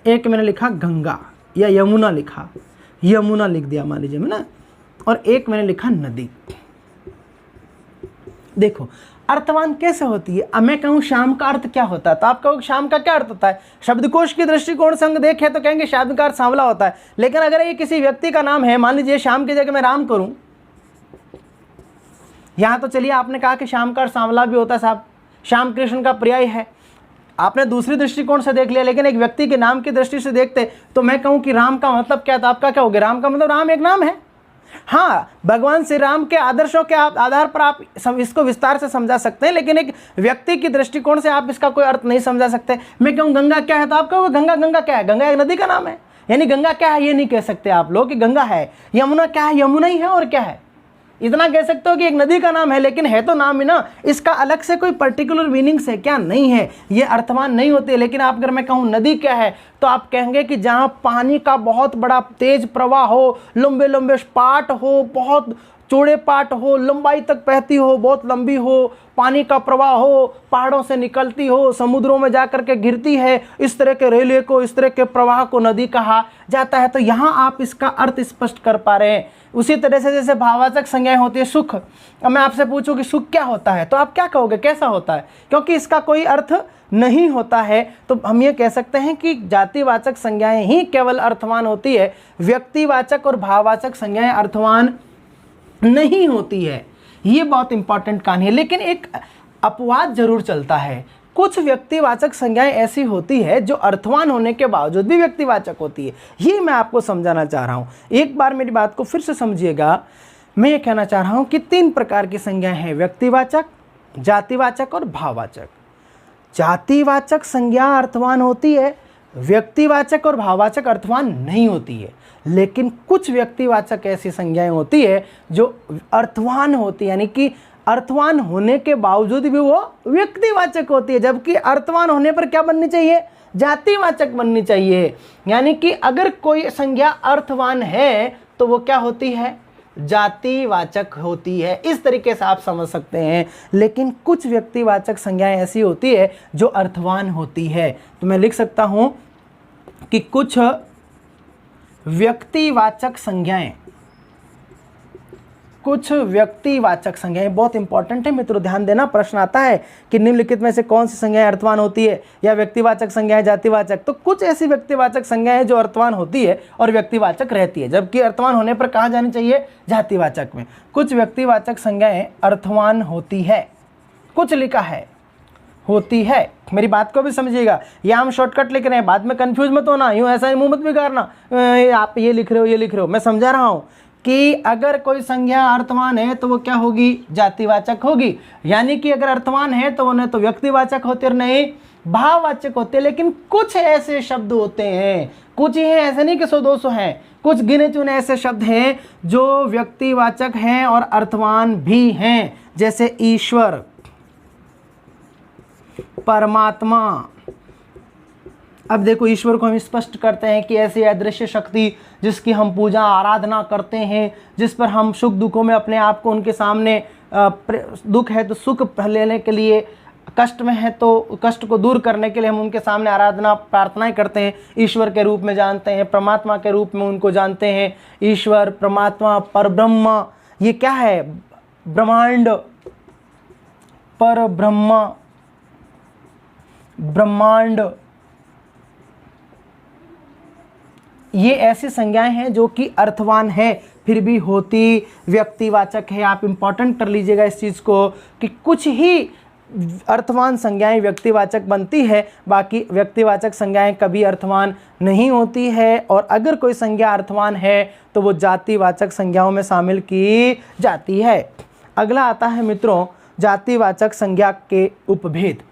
एक मैंने लिखा गंगा या यमुना लिखा, यमुना लिख दिया मान लीजिए ना, और एक मैंने लिखा नदी। देखो अर्थवान कैसे होती है। अब मैं कहूँ श्याम का अर्थ क्या होता है, तो आप कहोगे श्याम का क्या अर्थ होता है? शब्दकोश की दृष्टिकोण से हम देखें तो कहेंगे श्याम का अर्थ सांवला होता है। लेकिन अगर ये किसी व्यक्ति का नाम है, मान लीजिए श्याम की जगह मैं राम करूं, यहां तो चलिए आपने कहा कि श्याम का अर्थ सांवला भी होता है साहब, श्याम कृष्ण का पर्याय है, आपने दूसरी दृष्टिकोण से देख लिया। लेकिन एक व्यक्ति के नाम की दृष्टि से देखते तो मैं कहूं कि राम का मतलब क्या था, आपका क्या हो गया? राम का मतलब राम एक नाम है। हाँ, भगवान श्री राम के आदर्शों के आधार पर आप इसको विस्तार से समझा सकते हैं, लेकिन एक व्यक्ति की दृष्टिकोण से आप इसका कोई अर्थ नहीं समझा सकते। मैं कहूँ गंगा क्या है, तो आप कहोगे गंगा, गंगा क्या है? गंगा एक नदी का नाम है, यानी गंगा क्या है ये नहीं कह सकते आप लोग कि गंगा है। यमुना क्या है? यमुना ही है, और क्या है? इतना कह सकते हो कि एक नदी का नाम है, लेकिन है तो नाम ही ना, इसका अलग से कोई पर्टिकुलर मीनिंग्स है क्या? नहीं है, ये अर्थवान नहीं होते। लेकिन आप अगर मैं कहूँ नदी क्या है, तो आप कहेंगे कि जहाँ पानी का बहुत बड़ा तेज प्रवाह हो, लंबे लंबे स्पाट हो, बहुत चौड़े पाट हो, लंबाई तक बहती हो, बहुत लंबी हो, पानी का प्रवाह हो, पहाड़ों से निकलती हो, समुद्रों में जाकर के गिरती है, इस तरह के रेलवे को, इस तरह के प्रवाह को नदी कहा जाता है। तो यहाँ आप इसका अर्थ स्पष्ट कर पा रहे हैं। उसी तरह से जैसे भाववाचक संज्ञाएं होती है सुख, अब मैं आपसे पूछूं कि सुख क्या होता है तो आप क्या कहोगे, कैसा होता है? क्योंकि इसका कोई अर्थ नहीं होता है, तो हम ये कह सकते हैं कि जातिवाचक संज्ञाएं ही केवल अर्थवान होती है, व्यक्तिवाचक और भाववाचक संज्ञाएं अर्थवान नहीं होती है। ये बहुत इंपॉर्टेंट कहानी है। लेकिन एक अपवाद जरूर चलता है, कुछ व्यक्तिवाचक संज्ञाएं ऐसी होती है जो अर्थवान होने के बावजूद भी व्यक्तिवाचक होती है। ये मैं आपको समझाना चाह रहा हूँ। एक बार मेरी बात को फिर से समझिएगा। मैं ये कहना चाह रहा हूँ कि 3 प्रकार की संज्ञाएं हैं, व्यक्तिवाचक, जातिवाचक और भाववाचक। जातिवाचक संज्ञा अर्थवान होती है, व्यक्तिवाचक और भाववाचक अर्थवान नहीं होती है। लेकिन कुछ व्यक्तिवाचक ऐसी संज्ञाएं होती है जो अर्थवान होती है, यानी कि अर्थवान होने के बावजूद भी वो व्यक्तिवाचक होती है, जबकि अर्थवान होने पर क्या बननी चाहिए, जातिवाचक बननी चाहिए। यानी कि अगर कोई संज्ञा अर्थवान है तो वो क्या होती है, जातिवाचक होती है। इस तरीके से आप समझ सकते हैं। लेकिन कुछ व्यक्तिवाचक संज्ञाएं ऐसी होती है जो अर्थवान होती है। तो मैं लिख सकता हूं कि कुछ व्यक्तिवाचक संज्ञाएं, कुछ व्यक्तिवाचक संज्ञाएं बहुत इंपॉर्टेंट है मित्रों, ध्यान देना। प्रश्न आता है कि निम्नलिखित में से कौन सी संज्ञाएं अर्थवान होती है, या व्यक्तिवाचक संज्ञाएं जातिवाचक। तो कुछ ऐसी व्यक्तिवाचक संज्ञाएं जो अर्थवान होती है और व्यक्तिवाचक रहती है, जबकि अर्थवान होने पर कहाँ जानी चाहिए, जातिवाचक में। कुछ व्यक्तिवाचक संज्ञाएं अर्थवान होती है, कुछ लिखा है होती है। मेरी बात को भी समझिएगा, ये हम शॉर्टकट लिख रहे हैं, बाद में कंफ्यूज मत होना, यूँ ऐसा ही मुंह मत बिगाड़ना, आप ये लिख रहे हो ये लिख रहे हो। मैं समझा रहा हूँ कि अगर कोई संज्ञा अर्थवान है तो वो क्या होगी, जातिवाचक होगी। यानी कि अगर अर्थवान है तो वो न तो व्यक्तिवाचक होते और नहीं भाववाचक होते। लेकिन कुछ ऐसे शब्द होते हैं, कुछ ही हैं, ऐसे नहीं कि 100-200 हैं, कुछ गिने चुने ऐसे शब्द हैं जो व्यक्तिवाचक हैं और अर्थवान भी हैं, जैसे ईश्वर, परमात्मा। अब देखो, ईश्वर को हम स्पष्ट करते हैं कि ऐसी अदृश्य शक्ति जिसकी हम पूजा आराधना करते हैं, जिस पर हम सुख दुखों में अपने आप को उनके सामने, दुख है तो सुख लेने के लिए, कष्ट में है तो कष्ट को दूर करने के लिए हम उनके सामने आराधना प्रार्थनाएं करते हैं, ईश्वर के रूप में जानते हैं, परमात्मा के रूप में उनको जानते हैं। ईश्वर, परमात्मा, परब्रह्म, ये क्या है, ब्रह्मांड, परब्रह्म, ब्रह्मांड, ये ऐसी संज्ञाएं हैं जो कि अर्थवान है फिर भी होती व्यक्तिवाचक है। आप इंपॉर्टेंट कर लीजिएगा इस चीज़ को कि कुछ ही अर्थवान संज्ञाएं व्यक्तिवाचक बनती है, बाकी व्यक्तिवाचक संज्ञाएं कभी अर्थवान नहीं होती है। और अगर कोई संज्ञा अर्थवान है तो वो जातिवाचक संज्ञाओं में शामिल की जाती है। अगला आता है मित्रों जातिवाचक संज्ञा के उपभेद।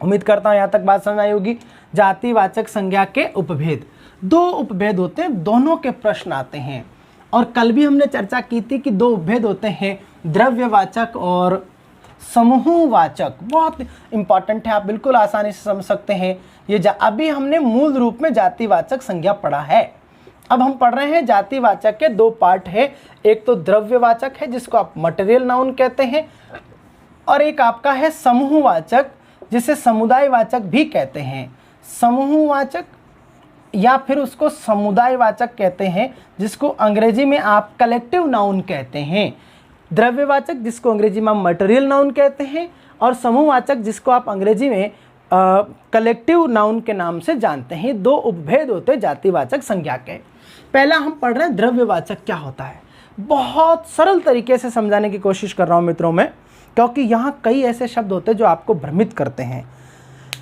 उम्मीद करता हूँ यहाँ तक बात समझ आई होगी। जातिवाचक संज्ञा के उपभेद, 2 उपभेद होते हैं, दोनों के प्रश्न आते हैं। और कल भी हमने चर्चा की थी कि 2 उपभेद होते हैं, द्रव्यवाचक और समूहवाचक। बहुत इंपॉर्टेंट है, आप बिल्कुल आसानी से समझ सकते हैं ये। अभी हमने मूल रूप में जातिवाचक संज्ञा पढ़ा है, अब हम पढ़ रहे हैं जातिवाचक के 2 पार्ट है। एक तो द्रव्यवाचक है जिसको आप मटेरियल नाउन कहते हैं, और एक आपका है समूहवाचक जिसे समुदायवाचक भी कहते हैं। समूहवाचक या फिर उसको समुदायवाचक कहते हैं, जिसको अंग्रेजी में आप कलेक्टिव नाउन कहते हैं। द्रव्यवाचक जिसको अंग्रेजी में मटेरियल नाउन कहते हैं, और समूहवाचक जिसको आप अंग्रेजी में कलेक्टिव नाउन के नाम से जानते हैं। 2 उपभेद होते हैं जातिवाचक संज्ञा के। पहला हम पढ़ रहे हैं द्रव्यवाचक क्या होता है। बहुत सरल तरीके से समझाने की कोशिश कर रहा हूँ मित्रों में, क्योंकि यहाँ कई ऐसे शब्द होते हैं जो आपको भ्रमित करते हैं।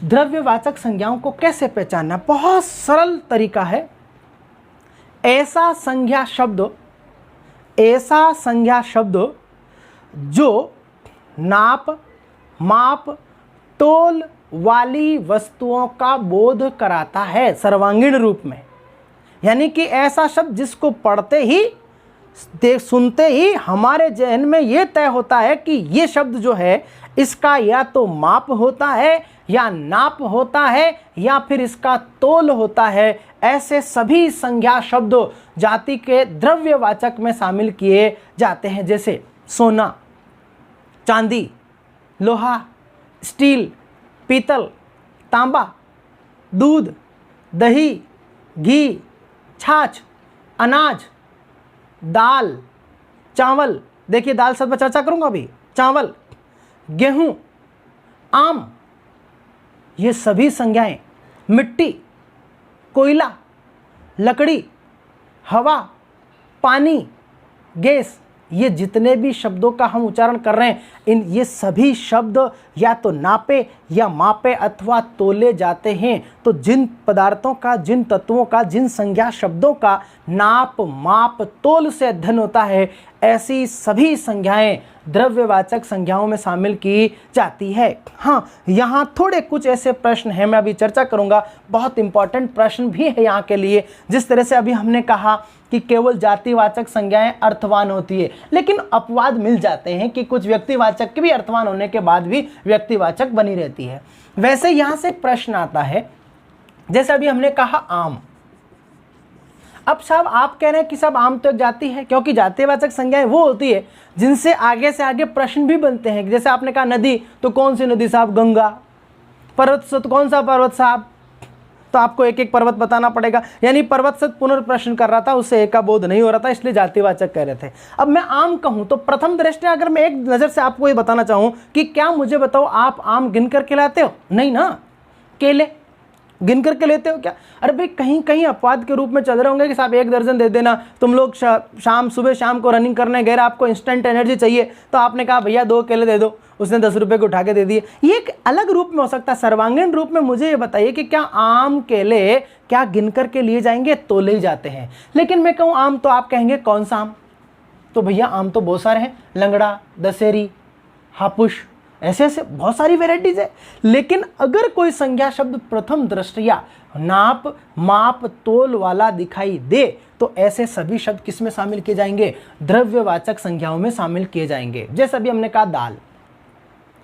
द्रव्यवाचक संज्ञाओं को कैसे पहचानना, बहुत सरल तरीका है। ऐसा संज्ञा शब्द जो नाप, माप, तोल वाली वस्तुओं का बोध कराता है सर्वांगीण रूप में। यानी कि ऐसा शब्द जिसको पढ़ते ही, सुनते ही हमारे जहन में ये तय होता है कि ये शब्द जो है इसका या तो माप होता है, या नाप होता है, या फिर इसका तोल होता है। ऐसे सभी संज्ञा शब्द जाति के द्रव्यवाचक में शामिल किए जाते हैं, जैसे सोना, चांदी, लोहा, स्टील, पीतल, तांबा, दूध, दही, घी, छाछ, अनाज, दाल, चावल, देखिए दाल शब्द पर चर्चा करूंगा अभी, चावल, गेहूं, आम, ये सभी संज्ञाएं, मिट्टी, कोयला, लकड़ी, हवा, पानी, गैस, ये जितने भी शब्दों का हम उच्चारण कर रहे हैं, ये सभी शब्द या तो नापे या मापे अथवा तोले जाते हैं। तो जिन पदार्थों का, जिन तत्वों का, जिन संज्ञा शब्दों का नाप, माप, तोल से अध्ययन होता है, ऐसी सभी संज्ञाएं द्रव्यवाचक संज्ञाओं में शामिल की जाती है। हाँ, यहाँ थोड़े कुछ ऐसे प्रश्न हैं, मैं अभी चर्चा करूँगा, बहुत इंपॉर्टेंट प्रश्न भी है यहाँ के लिए। जिस तरह से अभी हमने कहा कि केवल जातिवाचक संज्ञाएं अर्थवान होती है, लेकिन अपवाद मिल जाते हैं कि कुछ व्यक्तिवाचक के भी अर्थवान होने के बाद भी व्यक्तिवाचक बनी रहती है। वैसे यहाँ से प्रश्न आता है, जैसे अभी हमने कहा आम। अब साहब आप कह रहे हैं कि साहब आम तो एक जाति है, क्योंकि जातिवाचक संज्ञाएं वो होती है जिनसे आगे से आगे प्रश्न भी बनते हैं। जैसे आपने कहा नदी, तो कौन सी नदी साहब? गंगा। पर्वत, तो कौन सा पर्वत साहब? तो आपको एक एक पर्वत बताना पड़ेगा। यानी पर्वत से पुनर्प्रश्न कर रहा था, उससे एक का बोध नहीं हो रहा था, इसलिए जातिवाचक कह रहे थे। अब मैं आम कहूं तो प्रथम दृष्टया अगर मैं एक नज़र से आपको ये बताना चाहूं कि क्या मुझे बताओ, आप आम गिन करके लाते हो? नहीं ना। केले गिन करके लेते हो क्या? अरे भाई, कहीं कहीं अपवाद के रूप में चल रहे होंगे कि साहब 1 दर्जन दे देना, तुम लोग सुबह शाम को रनिंग करने गए, आपको इंस्टेंट एनर्जी चाहिए, तो आपने कहा भैया 2 केले दे दो, उसने 10 रुपये को उठा के दे दिए। ये एक अलग रूप में हो सकता है। सर्वांगीण रूप में मुझे ये बताइए कि क्या आम, केले क्या गिन करके लिए जाएंगे? तो ले जाते हैं। लेकिन मैं कहूँ आम, तो आप कहेंगे कौन सा आम? तो भैया आम तो बहुत सारे हैं, लंगड़ा, दशहरी, हापुस, ऐसे ऐसे बहुत सारी वेराइटीज है। लेकिन अगर कोई संज्ञा शब्द प्रथम दृष्टया नाप, माप, तोल वाला दिखाई दे, तो ऐसे सभी शब्द किस में शामिल किए जाएंगे? द्रव्यवाचक संज्ञाओं में शामिल किए जाएंगे। जैसे अभी हमने कहा दाल।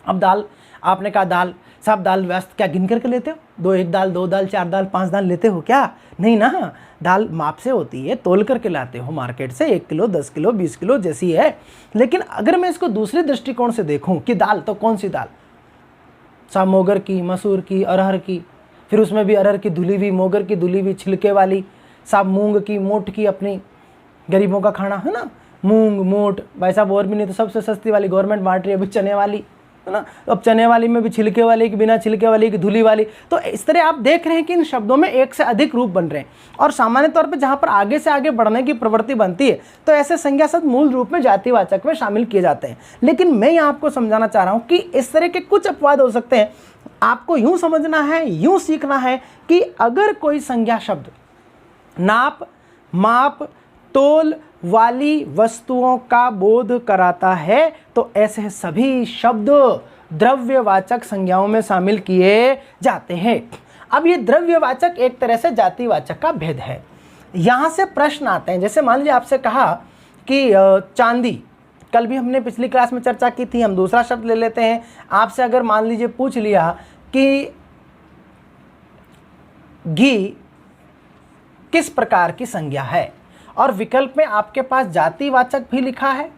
अब दाल, आपने कहा दाल, साहब दाल व्यस्त क्या गिन करके लेते हो? 1 दाल, 2 दाल, 4 दाल, 5 दाल लेते हो क्या? नहीं ना। दाल माप से होती है, तोल करके लाते हो मार्केट से, 1 किलो, 10 किलो, 20 किलो जैसी है। लेकिन अगर मैं इसको दूसरे दृष्टिकोण से देखूं कि दाल, तो कौन सी दाल? साहब मोगर की, मसूर की, अरहर की, फिर उसमें भी अरहर की धुली हुई, मोगर की धुली हुई छिलके वाली, साहब मूंग की, मोट की, अपनी गरीबों का खाना है ना, मूंग, मोट। भाई साहब और भी नहीं तो सबसे सस्ती वाली गवर्नमेंट बांट रही है अभी, चने वाली, है ना। अब चने वाली में भी छिलके वाली, कि बिना छिलके वाली, कि धुली वाली। तो इस तरह आप देख रहे हैं कि इन शब्दों में एक से अधिक रूप बन रहे हैं। और सामान्य तौर पे जहाँ पर आगे से आगे बढ़ने की प्रवृत्ति बनती है, तो ऐसे संज्ञा शब्द मूल रूप में जातिवाचक में शामिल किए जाते हैं। लेकिन मैं यहाँ आपको समझाना चाह रहा हूँ कि इस तरह के कुछ अपवाद हो सकते हैं। आपको यूँ समझना है, यूँ सीखना है कि अगर कोई संज्ञा शब्द नाप, माप, तोल वाली वस्तुओं का बोध कराता है, तो ऐसे सभी शब्द द्रव्यवाचक संज्ञाओं में शामिल किए जाते हैं। अब ये द्रव्यवाचक एक तरह से जातिवाचक का भेद है। यहाँ से प्रश्न आते हैं। जैसे मान लीजिए आपसे कहा कि चांदी, कल भी हमने पिछली क्लास में चर्चा की थी, हम दूसरा शब्द ले लेते हैं। आपसे अगर मान लीजिए पूछ लिया कि घी किस प्रकार की संज्ञा है, और विकल्प में आपके पास जातिवाचक भी लिखा है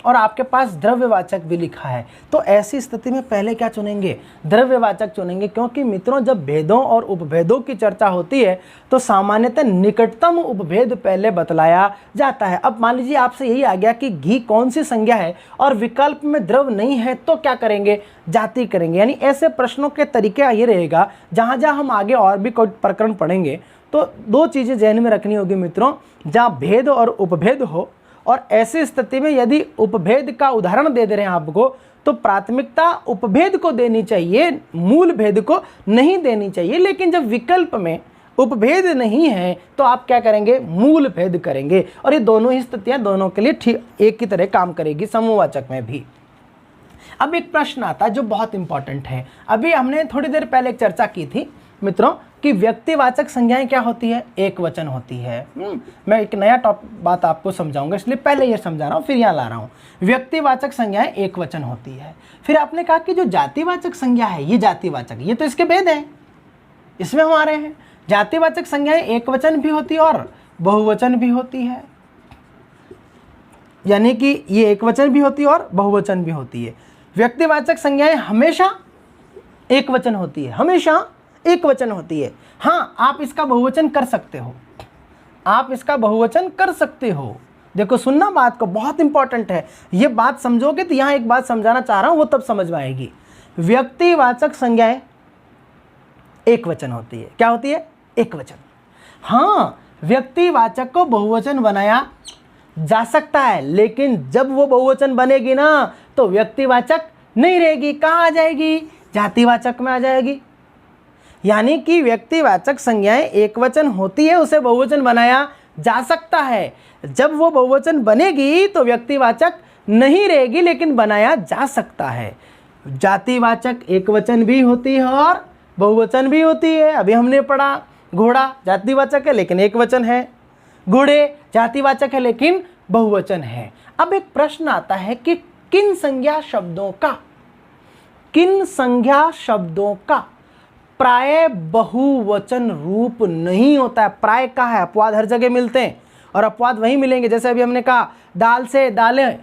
और आपके पास द्रव्यवाचक भी लिखा है, तो ऐसी स्थिति में पहले क्या चुनेंगे? द्रव्यवाचक चुनेंगे। क्योंकि मित्रों, जब भेदों और उपभेदों की चर्चा होती है तो सामान्यतः निकटतम उपभेद पहले बतलाया जाता है। अब मान लीजिए आपसे यही आ गया कि घी कौन सी संज्ञा है और विकल्प में द्रव नहीं है, तो क्या करेंगे? जाति करेंगे। यानी ऐसे प्रश्नों के तरीके ये रहेगा। जहाँ जहाँ हम आगे और भी कोई प्रकरण पढ़ेंगे, तो 2 चीज़ें ध्यान में रखनी होगी मित्रों, जहाँ भेद और उपभेद हो, और ऐसी स्थिति में यदि उपभेद का उदाहरण दे रहे हैं आपको, तो प्राथमिकता उपभेद को देनी चाहिए, मूल भेद को नहीं देनी चाहिए। लेकिन जब विकल्प में उपभेद नहीं है, तो आप क्या करेंगे? मूल भेद करेंगे। और ये दोनों ही स्थितियां दोनों के लिए ठीक एक की तरह काम करेगी, समूहवाचक में भी। अब एक प्रश्न आता है जो बहुत इंपॉर्टेंट है। अभी हमने थोड़ी देर पहले एक चर्चा की थी मित्रों कि व्यक्तिवाचक संज्ञाएं क्या होती है? एक वचन होती है। मैं एक नया बात आपको समझाऊंगा, इसलिए पहले ये समझा रहा हूँ, फिर यहाँ ला रहा हूँ। व्यक्तिवाचक संज्ञाएं एक वचन होती है। फिर आपने कहा कि जो जातिवाचक संज्ञा है ये जातिवाचक, ये तो इसके भेद है, इसमें हम आ रहे हैं। जातिवाचक संज्ञाएं एकवचन भी होती है और बहुवचन भी होती है, यानी कि ये एकवचन भी होती है और बहुवचन भी होती है। व्यक्तिवाचक संज्ञाएं हमेशा एकवचन होती है, हमेशा एकवचन होती है। हाँ, आप इसका बहुवचन कर सकते हो, आप इसका बहुवचन कर सकते हो। देखो सुनना बात को, बहुत इंपॉर्टेंट है ये बात, समझोगे तो यहाँ एक बात समझाना चाह रहा हूँ वो तब समझ में आएगी। व्यक्तिवाचक संज्ञाएं एकवचन होती है। क्या होती है? एकवचन। हाँ, व्यक्तिवाचक को बहुवचन बनाया जा सकता है, लेकिन जब वो बहुवचन बनेगी ना तो व्यक्तिवाचक नहीं रहेगी। कहाँ आ जाएगी? जातिवाचक में आ जाएगी। यानी कि व्यक्तिवाचक संज्ञाएं एकवचन होती है, उसे बहुवचन बनाया जा सकता है। जब वो बहुवचन बनेगी तो व्यक्तिवाचक नहीं रहेगी, लेकिन बनाया जा सकता है। जातिवाचक एकवचन भी होती है और बहुवचन भी होती है। अभी हमने पढ़ा घोड़ा जातिवाचक है लेकिन एकवचन है, घोड़े जातिवाचक है लेकिन बहुवचन है। अब एक प्रश्न आता है कि किन संज्ञा शब्दों का प्राय बहुवचन रूप नहीं होता है। प्राय का है, अपवाद हर जगह मिलते हैं और अपवाद वहीं मिलेंगे। जैसे अभी हमने कहा दाल से दालें,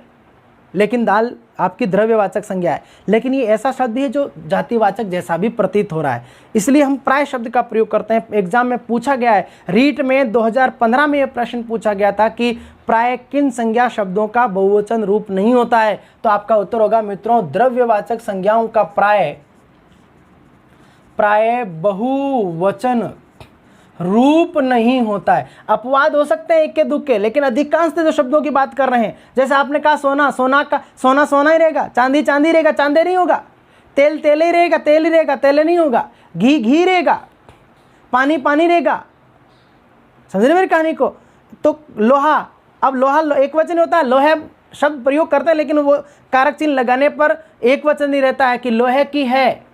लेकिन दाल आपकी द्रव्यवाचक संज्ञा है, लेकिन ये ऐसा शब्द है जो जातिवाचक जैसा भी प्रतीत हो रहा है, इसलिए हम प्राय शब्द का प्रयोग करते हैं। एग्जाम में पूछा गया है, रीट में 2015 में यह प्रश्न पूछा गया था कि प्राय किन संज्ञा शब्दों का बहुवचन रूप नहीं होता है, तो आपका उत्तर होगा मित्रों द्रव्यवाचक संज्ञाओं का प्राय बहुवचन रूप नहीं होता है। अपवाद हो सकते हैं इक्के दुक्के, लेकिन अधिकांश जो शब्दों की बात कर रहे हैं, जैसे आपने कहा सोना, सोना का सोना सोना ही रहेगा, चांदी चांदी रहेगा, चांदे नहीं होगा, तेल तेल ही रहेगा, तेल ही रहेगा, तेल नहीं होगा, घी घी रहेगा, पानी पानी रहेगा। समझ रहे मेरी कहानी को? तो लोहा, अब लोहा एक वचन होता है, लोहे शब्द प्रयोग करते हैं, लेकिन वो कारक चिन्ह लगाने पर एक वचन नहीं रहता है कि लोहे की है,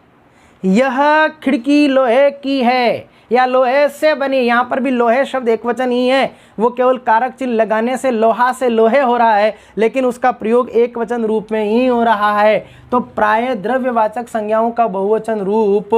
यह खिड़की लोहे की है या लोहे से बनी। यहाँ पर भी लोहे शब्द एक वचन ही है, वो केवल कारक चिन्ह लगाने से लोहा से लोहे हो रहा है, लेकिन उसका प्रयोग एक वचन रूप में ही हो रहा है। तो प्राय द्रव्यवाचक संज्ञाओं का बहुवचन रूप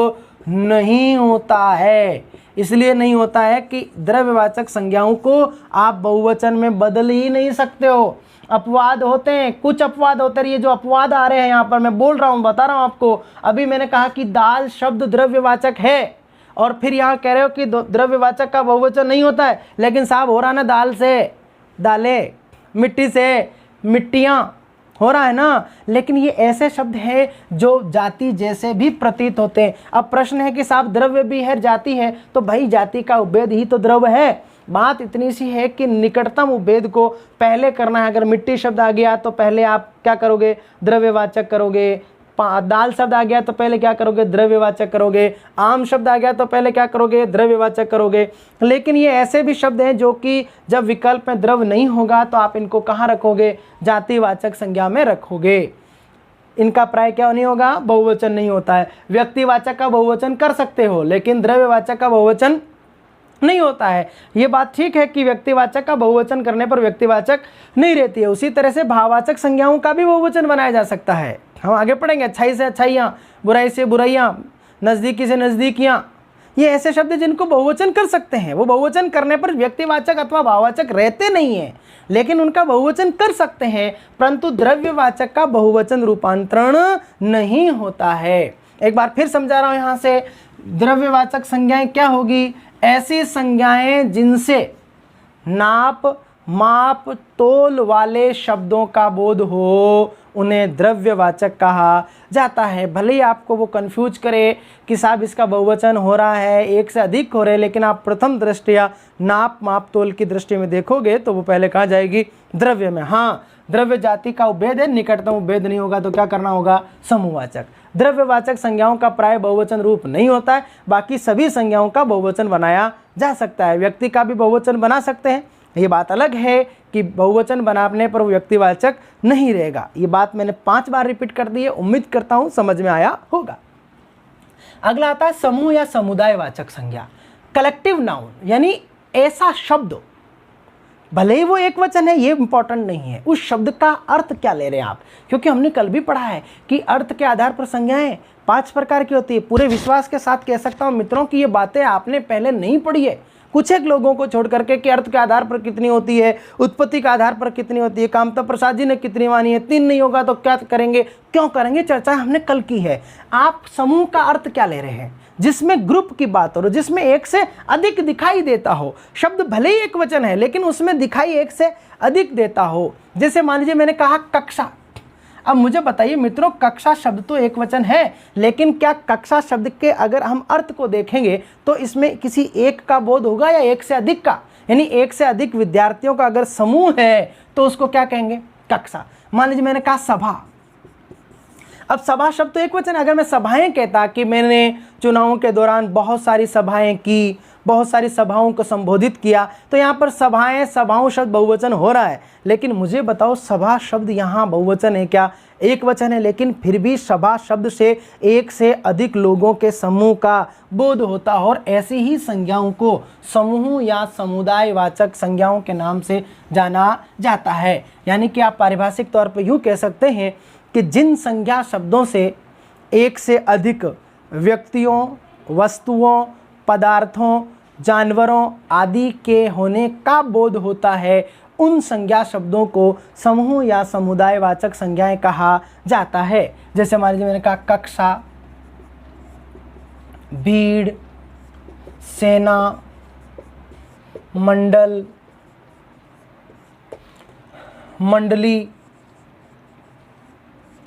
नहीं होता है। इसलिए नहीं होता है कि द्रव्यवाचक संज्ञाओं को आप बहुवचन में बदल ही नहीं सकते हो। अपवाद होते हैं, कुछ अपवाद होते हैं। ये जो अपवाद आ रहे हैं यहाँ पर मैं बोल रहा हूँ, बता रहा हूँ आपको। अभी मैंने कहा कि दाल शब्द द्रव्यवाचक है और फिर यहाँ कह रहे हो कि द्रव्यवाचक का बहुवचन नहीं होता है, लेकिन साहब हो रहा है ना, दाल से दालें, मिट्टी से मिट्टियाँ हो रहा है ना। लेकिन ये ऐसे शब्द है जो जाति जैसे भी प्रतीत होते हैं। अब प्रश्न है कि साहब द्रव्य भी है जाति है, तो भाई जाति का उभेद ही तो द्रव्य है। बात इतनी सी है कि निकटतम उभेद को पहले करना है। अगर मिट्टी शब्द आ गया तो पहले आप क्या करोगे? द्रव्यवाचक करोगे। दाल शब्द आ गया तो पहले क्या करोगे? द्रव्यवाचक करोगे। आम शब्द आ गया तो पहले क्या करोगे? द्रव्यवाचक करोगे। लेकिन ये ऐसे भी शब्द हैं जो कि जब विकल्प में द्रव्य नहीं होगा तो आप इनको कहाँ रखोगे? जातिवाचक संज्ञा में रखोगे। इनका प्राय क्या नहीं होगा? बहुवचन नहीं होता है। व्यक्तिवाचक का बहुवचन कर सकते हो, लेकिन द्रव्यवाचक का बहुवचन नहीं होता है। ये बात ठीक है कि व्यक्तिवाचक का बहुवचन करने पर व्यक्तिवाचक नहीं रहती है। उसी तरह से भाववाचक संज्ञाओं का भी बहुवचन बनाया जा सकता है। हम आगे पढ़ेंगे। अच्छाई से अच्छाइयाँ, बुराई से बुराइयाँ, नज़दीकी से नज़दीकियाँ, ये ऐसे शब्द जिनको बहुवचन कर सकते हैं। वो बहुवचन करने पर व्यक्तिवाचक अथवा भाववाचक रहते नहीं हैं, लेकिन उनका बहुवचन कर सकते हैं, परंतु द्रव्यवाचक का बहुवचन रूपांतरण नहीं होता है। एक बार फिर समझा रहा हूँ यहाँ से। द्रव्यवाचक संज्ञाएं क्या होगी? ऐसी संज्ञाएं जिनसे नाप, माप, तोल वाले शब्दों का बोध हो, उन्हें द्रव्यवाचक कहा जाता है। भले ही आपको वो कंफ्यूज करे कि साहब इसका बहुवचन हो रहा है, एक से अधिक हो रहे हैं, लेकिन आप प्रथम दृष्टया नाप, माप, तोल की दृष्टि में देखोगे तो वो पहले कहाँ जाएगी? द्रव्य में। हाँ, द्रव्य जाति का उभेद है, निकटतम उभेद नहीं होगा तो क्या करना होगा? समूहवाचक। द्रव्यवाचक संज्ञाओं का प्राय बहुवचन रूप नहीं होता है, बाकी सभी संज्ञाओं का बहुवचन बनाया जा सकता है। व्यक्ति का भी बहुवचन बना सकते हैं। ये बात अलग है कि बहुवचन बनाने पर वो व्यक्तिवाचक नहीं रहेगा। ये बात मैंने 5 बार रिपीट कर दी है, उम्मीद करता हूँ समझ में आया होगा। अगला आता है समूह या समुदायवाचक संज्ञा। कलेक्टिव नाउन, यानी ऐसा शब्द भले ही वो एक वचन है, ये इंपॉर्टेंट नहीं है, उस शब्द का अर्थ क्या ले रहे हैं आप। क्योंकि हमने कल भी पढ़ा है कि अर्थ के आधार पर संज्ञाएं 5 प्रकार की होती है। पूरे विश्वास के साथ कह सकता हूं मित्रों कि ये बातें आपने पहले नहीं पढ़ी है, कुछ एक लोगों को छोड़ करके कि अर्थ के आधार पर कितनी होती है, उत्पत्ति के आधार पर कितनी होती है, कामता प्रसाद जी ने कितनी मानी है, 3 नहीं होगा तो क्या करेंगे, क्यों करेंगे, चर्चा हमने कल की है। आप समूह का अर्थ क्या ले रहे हैं, जिसमें ग्रुप की बात हो, जिसमें एक से अधिक दिखाई देता हो। शब्द भले ही एक वचन है लेकिन उसमें दिखाई एक से अधिक देता हो। जैसे मान लीजिए मैंने कहा कक्षा। अब मुझे बताइए मित्रों, कक्षा शब्द तो एक वचन है, लेकिन क्या कक्षा शब्द के अगर हम अर्थ को देखेंगे तो इसमें किसी एक का बोध होगा या एक से अधिक का, यानी एक से अधिक विद्यार्थियों का अगर समूह है तो उसको क्या कहेंगे, कक्षा। मान लीजिए मैंने कहा सभा। अब सभा शब्द तो एक वचन, अगर मैं सभाएं कहता कि मैंने चुनावों के दौरान बहुत सारी सभाएं की, बहुत सारी सभाओं को संबोधित किया, तो यहाँ पर सभाएं, सभाओं शब्द बहुवचन हो रहा है। लेकिन मुझे बताओ सभा शब्द यहाँ बहुवचन है क्या, एक वचन है, लेकिन फिर भी सभा शब्द से एक से अधिक लोगों के समूह का बोध होता है। और ऐसी ही संज्ञाओं को समूह या समुदायवाचक संज्ञाओं के नाम से जाना जाता है। यानी कि आप पारिभाषिक तौर पर यूँ कह सकते हैं कि जिन संज्ञा शब्दों से एक से अधिक व्यक्तियों, वस्तुओं, पदार्थों, जानवरों आदि के होने का बोध होता है, उन संज्ञा शब्दों को समूह या समुदायवाचक संज्ञाएं कहा जाता है। जैसे मान लीजिए मैंने कहा कक्षा, भीड़, सेना, मंडल, मंडली।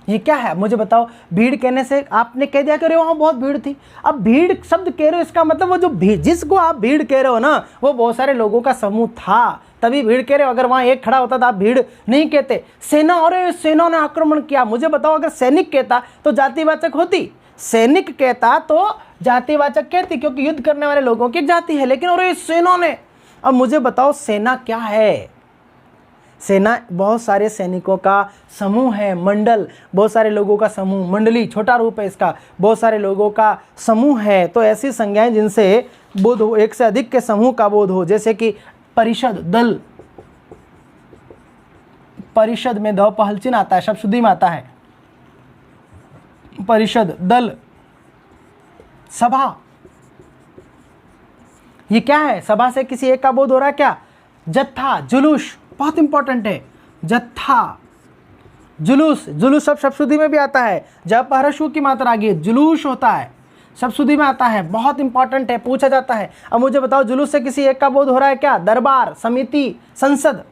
ये क्या है मुझे बताओ। भीड़ कहने से आपने कह दिया कि अरे वहाँ बहुत भीड़ थी। अब भीड़ शब्द कह रहे हो, इसका मतलब वो जो भीड़, जिसको आप भीड़ कह रहे हो ना, वो बहुत सारे लोगों का समूह था, तभी भीड़ कह रहे हो। अगर वहाँ एक खड़ा होता तो आप भीड़ नहीं कहते। सेना, अरे सेना ने आक्रमण किया। मुझे बताओ अगर सैनिक कहता तो जातिवाचक होती, सैनिक कहता तो जातिवाचक कहती, क्योंकि युद्ध करने वाले लोगों की जाति है। लेकिन अरे सेना ने, अब मुझे बताओ सेना क्या है। सेना बहुत सारे सैनिकों का समूह है। मंडल बहुत सारे लोगों का समूह, मंडली छोटा रूप है इसका, बहुत सारे लोगों का समूह है। तो ऐसी संज्ञाएं जिनसे बोध हो, एक से अधिक के समूह का बोध हो, जैसे कि परिषद, दल। परिषद में द पहल चिन्ह आता है, शब्द शुद्धि में आता है परिषद, दल, सभा। ये क्या है, सभा से किसी एक का बोध हो रहा है क्या। जत्था, जुलूस, बहुत इंपॉर्टेंट है। जत्था, जुलूस, जुलूस शब्द शुद्धि में भी आता है, जब परशु की मात्रा आ गई जुलूस होता है, शब्द शुद्धि में आता है, बहुत इंपॉर्टेंट है, पूछा जाता है। अब मुझे बताओ जुलूस से किसी एक का बोध हो रहा है क्या। दरबार, समिति, संसद।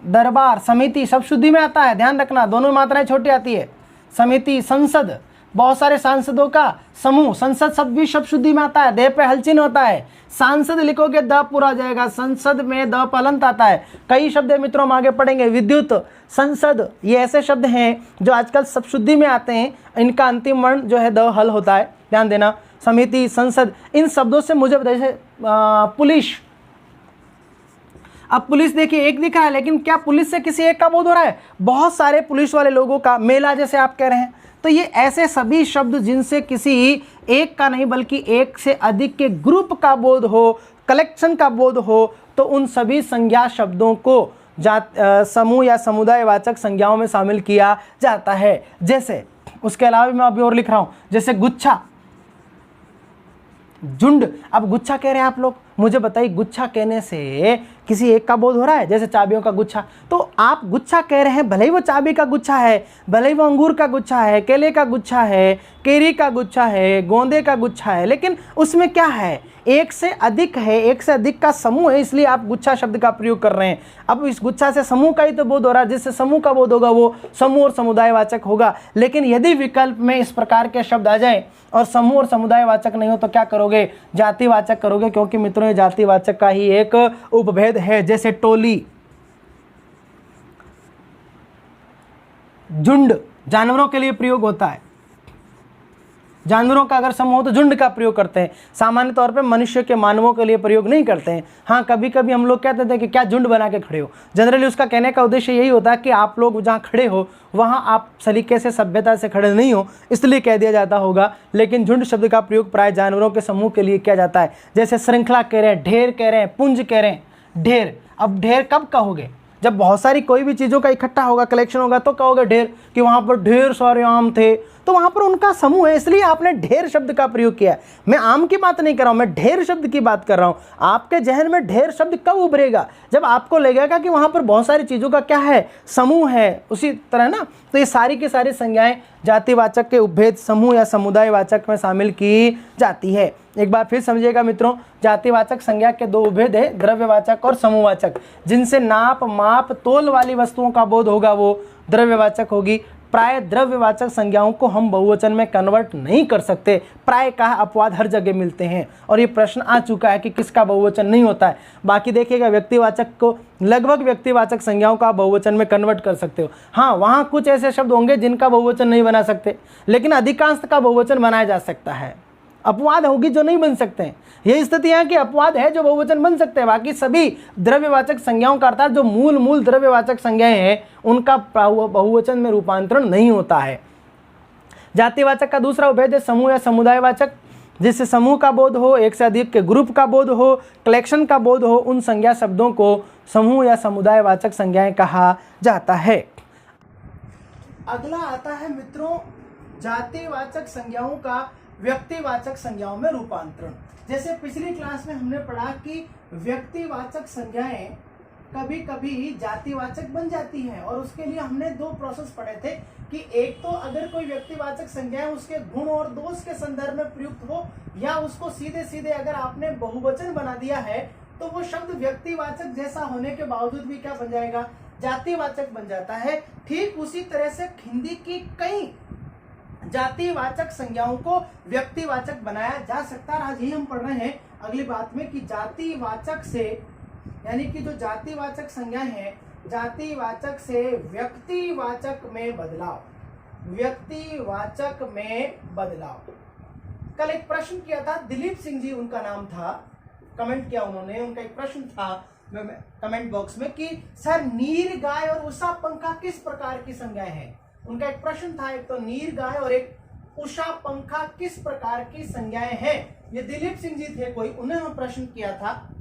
दरबार, समिति शब्द शुद्धि में आता है, ध्यान रखना दोनों मात्राएं छोटी आती है। समिति, संसद, बहुत सारे सांसदों का समूह। संसद शब्द भी शब्द शुद्धि में आता है, देह पे हलचिन होता है। सांसद लिखोगे द पूरा आ जाएगा, संसद में द पलंत आता है। कई शब्द मित्रों हम आगे पढ़ेंगे। विद्युत, संसद, ये ऐसे शब्द हैं जो आजकल शब्द शुद्धि में आते हैं, इनका अंतिम वर्ण जो है द हल होता है, ध्यान देना। समिति, संसद, इन शब्दों से मुझे जैसे पुलिस। अब पुलिस देखिए एक दिख रहा है, लेकिन क्या पुलिस से किसी एक का बोध हो रहा है। बहुत सारे पुलिस वाले लोगों का। मेला जैसे आप कह रहे हैं, तो ये ऐसे सभी शब्द जिनसे किसी एक का नहीं बल्कि एक से अधिक के ग्रुप का बोध हो, कलेक्शन का बोध हो, तो उन सभी संज्ञा शब्दों को समूह या समुदायवाचक संज्ञाओं में शामिल किया जाता है। जैसे उसके अलावा भी मैं अभी और लिख रहा हूँ, जैसे गुच्छा, झुंड। अब गुच्छा कह रहे हैं आप लोग, मुझे बताइए गुच्छा कहने से किसी एक का बोध हो रहा है। जैसे चाबियों का गुच्छा, तो आप गुच्छा कह रहे हैं, भले ही वो चाबी का गुच्छा है, भले ही वो अंगूर का गुच्छा है, केले का गुच्छा है, केरी का गुच्छा है, गोंदे का गुच्छा है, लेकिन उसमें क्या है, एक से अधिक है, एक से अधिक का समूह है, इसलिए आप गुच्छा शब्द का प्रयोग कर रहे हैं। अब इस गुच्छा से समूह का ही तो बोध हो रहा है, जिससे समूह का बोध होगा वो समूह और समुदायवाचक होगा। लेकिन यदि विकल्प में इस प्रकार के शब्द आ जाए और समूह और समुदायवाचक नहीं हो तो क्या करोगे, जातिवाचक करोगे, क्योंकि मित्रों ये जातिवाचक का ही एक उपभेद है। जैसे टोली, झुंड जानवरों के लिए प्रयोग होता है, जानवरों का अगर समूह हो तो झुंड का प्रयोग करते हैं, सामान्य तौर पे मनुष्य के, मानवों के लिए प्रयोग नहीं करते हैं। हाँ, कभी कभी हम लोग कहते थे कि क्या झुंड बना के खड़े हो। जनरली उसका कहने का उद्देश्य यही होता है कि आप लोग जहाँ खड़े हो वहाँ आप सलीके से, सभ्यता से खड़े नहीं हो, इसलिए कह दिया जाता होगा। लेकिन झुंड शब्द का प्रयोग प्राय जानवरों के समूह के लिए किया जाता है। जैसे श्रृंखला कह रहे हैं, ढेर कह रहे हैं, पुंज कह रहे हैं, ढेर। अब ढेर कब कहोगे? जब बहुत सारी कोई भी चीज़ों का इकट्ठा होगा, कलेक्शन होगा, तो कहोगे ढेर, कि वहाँ पर ढेर सारे आम थे, तो वहाँ पर उनका समूह है, इसलिए आपने ढेर शब्द का प्रयोग किया। मैं आम की बात नहीं कर रहा हूँ, मैं ढेर शब्द की बात कर रहा हूँ। आपके जहन में ढेर शब्द कब उभरेगा? जब आपको लगेगा कि वहाँ पर बहुत सारी चीज़ों का क्या है, समूह है। उसी तरह ना, तो ये सारी की सारी संज्ञाएं जातिवाचक के उपभेद समूह या समुदायवाचक में शामिल की जाती है। एक बार फिर समझिएगा मित्रों, जातिवाचक संज्ञा के दो उपभेद है, द्रव्यवाचक और समूहवाचक। जिनसे नाप, माप, तोल वाली वस्तुओं का बोध होगा वो द्रव्यवाचक होगी। प्राय द्रव्यवाचक संज्ञाओं को हम बहुवचन में कन्वर्ट नहीं कर सकते। प्राय का अपवाद हर जगह मिलते हैं, और ये प्रश्न आ चुका है कि किसका बहुवचन नहीं होता है। बाकी देखिएगा, व्यक्तिवाचक को लगभग व्यक्तिवाचक संज्ञाओं का बहुवचन में कन्वर्ट कर सकते हो। हाँ, वहाँ कुछ ऐसे शब्द होंगे जिनका बहुवचन नहीं बना सकते, लेकिन अधिकांश का बहुवचन बनाया जा सकता है। अपवाद होगी जो नहीं बन सकते हैं। यही स्थिति है कि अपवाद है जो बहुवचन बन सकते हैं, बाकी सभी द्रव्यवाचक संज्ञाओं का अर्थात जो मूल द्रव्यवाचक संज्ञाएं हैं उनका बहुवचन में रूपांतरण नहीं होता है। जातिवाचक का दूसरा उपभेद है समूह या समुदायवाचक। जिससे समूह का बोध हो, एक से अधिक के ग्रुप का बोध हो, कलेक्शन का बोध हो, उन संज्ञा शब्दों को समूह या समुदायवाचक संज्ञाएं कहा जाता है। अगला आता है मित्रों जातिवाचक संज्ञाओं का व्यक्तिवाचक संज्ञाओं में रूपांतरण। जैसे पिछली क्लास में हमने पढ़ा कि व्यक्तिवाचक संज्ञाएं कभी कभी जातिवाचक बन जाती हैं, और उसके लिए हमने दो प्रोसेस पढ़े थे कि एक तो अगर कोई व्यक्तिवाचक संज्ञा उसके गुण और दोष के संदर्भ में प्रयुक्त हो, या उसको सीधे सीधे अगर आपने बहुवचन बना दिया है तो वो शब्द व्यक्तिवाचक जैसा होने के बावजूद भी क्या बन जाएगा, जातिवाचक बन जाता है। ठीक उसी तरह से हिंदी की कई जातिवाचक संज्ञाओं को व्यक्तिवाचक बनाया जा सकता है। आज यही हम पढ़ रहे हैं अगली बात में कि जातिवाचक से, यानी कि जो जातिवाचक संज्ञाएं हैं, जातिवाचक से व्यक्तिवाचक में बदलाव, व्यक्तिवाचक में बदलाव। कल एक प्रश्न किया था, दिलीप सिंह जी उनका नाम था, कमेंट किया उन्होंने, उनका एक प्रश्न था कमेंट बॉक्स में कि सर नीर, गाय और उषा पंखा किस प्रकार की संज्ञाएं हैं। उनका एक प्रश्न था, एक तो नीर गाय और एक उषा पंखा किस प्रकार की संज्ञाएं हैं। ये दिलीप सिंह जी थे कोई, उन्होंने प्रश्न किया था।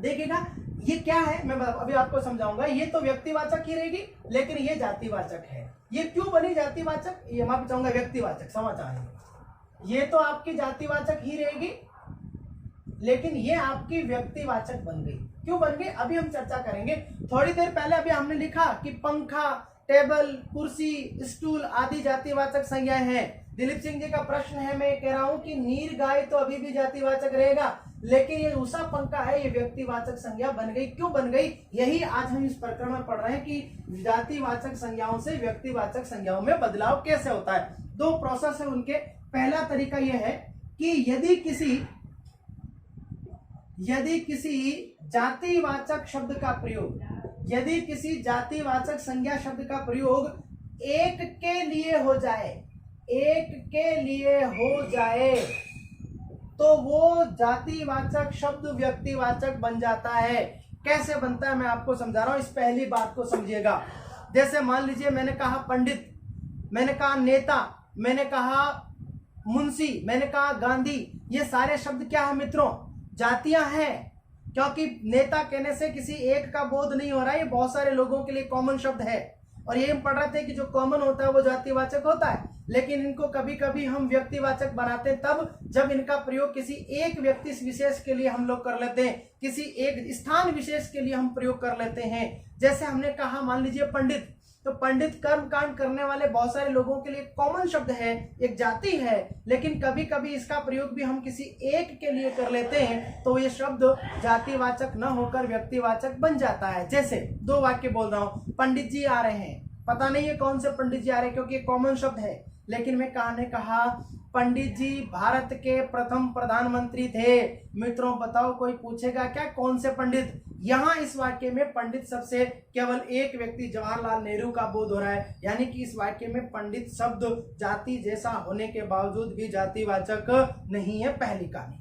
देखिएगा ये क्या है, मैं अभी आपको समझाऊंगा। ये तो व्यक्तिवाचक ही रहेगी, लेकिन ये जातिवाचक है। ये क्यों बनी जातिवाचक, ये मैं आपको चाहूंगा व्यक्तिवाचक, समझ आएगी। ये तो आपकी जातिवाचक ही रहेगी, लेकिन ये आपकी व्यक्तिवाचक बन गई। क्यों बन गई, अभी हम चर्चा करेंगे। थोड़ी देर पहले अभी हमने लिखा कि पंखा, टेबल, कुर्सी, स्टूल आदि जातिवाचक संज्ञाएं हैं। दिलीप सिंह जी का प्रश्न है, मैं कह रहा हूं कि नीर, गाय तो अभी भी जातिवाचक रहेगा, लेकिन ये उषा पंखा है, ये व्यक्तिवाचक संज्ञा बन गई। क्यों बन गई, यही आज हम इस प्रकरण में पढ़ रहे हैं कि जातिवाचक संज्ञाओं से व्यक्तिवाचक संज्ञाओं में बदलाव कैसे होता है। दो प्रोसेस है उनके। पहला तरीका यह है कि यदि किसी जातिवाचक शब्द का प्रयोग, यदि किसी जातिवाचक संज्ञा शब्द का प्रयोग एक के लिए हो जाए, एक के लिए हो जाए, तो वो जातिवाचक शब्द व्यक्तिवाचक बन जाता है। कैसे बनता है मैं आपको समझा रहा हूं, इस पहली बात को समझिएगा। जैसे मान लीजिए मैंने कहा पंडित, मैंने कहा नेता, मैंने कहा मुंशी, मैंने कहा गांधी। ये सारे शब्द क्या है मित्रों, जातियां हैं। क्योंकि नेता कहने से किसी एक का बोध नहीं हो रहा है, ये बहुत सारे लोगों के लिए कॉमन शब्द है। और ये हम पढ़ रहे थे कि जो कॉमन होता है वो जातिवाचक होता है, लेकिन इनको कभी कभी हम व्यक्तिवाचक बनाते हैं तब जब इनका प्रयोग किसी एक व्यक्ति विशेष के लिए हम लोग कर लेते हैं, किसी एक स्थान विशेष के लिए हम प्रयोग कर लेते हैं। जैसे हमने कहा मान लीजिए पंडित, तो पंडित कर्म कांड करने वाले बहुत सारे लोगों के लिए कॉमन शब्द है, एक जाति है, लेकिन कभी कभी इसका प्रयोग भी हम किसी एक के लिए कर लेते हैं, तो ये शब्द जातिवाचक न होकर व्यक्तिवाचक बन जाता है। जैसे दो वाक्य बोल रहा हूं, पंडित जी आ रहे हैं, पता नहीं है कौन से पंडित जी आ रहे हैं क्योंकि कॉमन शब्द है, लेकिन मैं कहा पंडित जी भारत के प्रथम प्रधानमंत्री थे। मित्रों बताओ, कोई पूछेगा क्या कौन से पंडित। यहाँ इस वाक्य में पंडित शब्द से केवल एक व्यक्ति जवाहरलाल नेहरू का बोध हो रहा है, यानी कि इस वाक्य में पंडित शब्द जाति जैसा होने के बावजूद भी जातिवाचक नहीं है। पहली कहानी।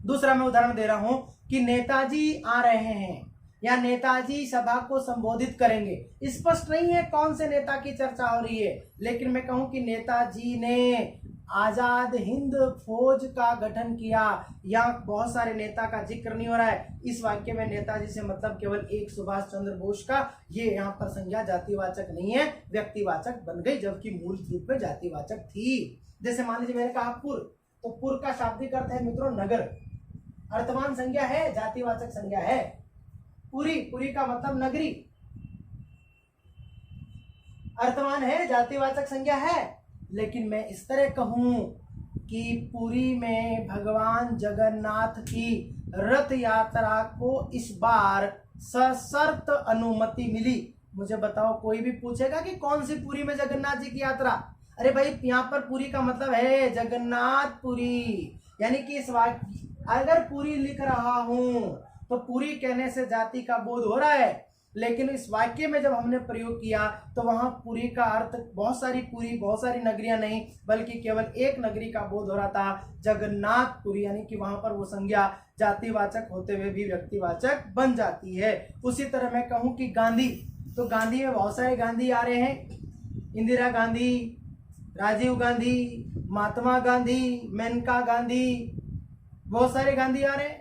दूसरा मैं उदाहरण दे रहा हूं कि नेताजी आ रहे हैं या नेताजी सभा को संबोधित करेंगे। स्पष्ट नहीं है कौन से नेता की चर्चा हो रही है, लेकिन मैं कहूं कि नेताजी ने आजाद हिंद फौज का गठन किया। यहाँ बहुत सारे नेता का जिक्र नहीं हो रहा है। इस वाक्य में नेताजी से मतलब केवल एक सुभाष चंद्र बोस का। ये यहाँ पर संज्ञा जातिवाचक नहीं है, व्यक्तिवाचक बन गई, जबकि मूल रूप में जातिवाचक थी। जैसे मान लीजिए मैंने कहा पुर, तो पुर का शाब्दिक अर्थ है मित्रों नगर, अर्थवान संज्ञा है, जातिवाचक संज्ञा है। पुरी, पुरी का मतलब नगरी, अर्थवान है, जातिवाचक संज्ञा है। लेकिन मैं इस तरह कहूं कि पुरी में भगवान जगन्नाथ की रथ यात्रा को इस बार सशर्त अनुमति मिली। मुझे बताओ, कोई भी पूछेगा कि कौन सी पुरी में जगन्नाथ जी की यात्रा? अरे भाई, यहाँ पर पुरी का मतलब है जगन्नाथपुरी। यानी कि इस वाक्य अगर पुरी लिख रहा हूं तो पुरी कहने से जाति का बोध हो रहा है, लेकिन इस वाक्य में जब हमने प्रयोग किया तो वहां पुरी का अर्थ बहुत सारी पुरी, बहुत सारी नगरियां नहीं, बल्कि केवल एक नगरी का बोध हो रहा था, जगन्नाथपुरी। यानी कि वहां पर वो संज्ञा जातिवाचक होते हुए भी व्यक्तिवाचक बन जाती है। उसी तरह मैं कहूं कि गांधी, तो गांधी में बहुत सारे गांधी आ रहे हैं, इंदिरा गांधी, राजीव गांधी, महात्मा गांधी, मेनका गांधी, बहुत सारे गांधी आ रहे हैं।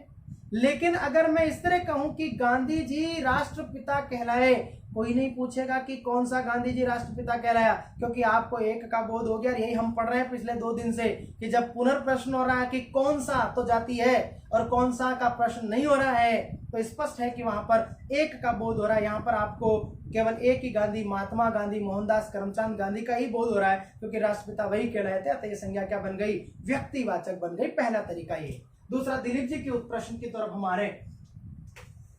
लेकिन अगर मैं इस तरह कहूं कि गांधी जी राष्ट्रपिता कहलाए, कोई नहीं पूछेगा कि कौन सा गांधी जी राष्ट्रपिता कहलाया, क्योंकि आपको एक का बोध हो गया। यही हम पढ़ रहे हैं पिछले 2 दिन से कि जब पुनर्प्रश्न हो रहा है कि कौन सा तो जाति है और कौन सा का प्रश्न नहीं हो रहा है, तो स्पष्ट है कि वहां पर एक का बोध हो रहा है। यहाँ पर आपको केवल एक ही गांधी, महात्मा गांधी, मोहनदास करमचंद गांधी का ही बोध हो रहा है, क्योंकि राष्ट्रपिता वही कहलाए थे। अतः ये संज्ञा क्या बन गई? व्यक्तिवाचक बन गई। पहला तरीका ये। दूसरा, दिलीप जी के प्रश्न की तरफ हमारे,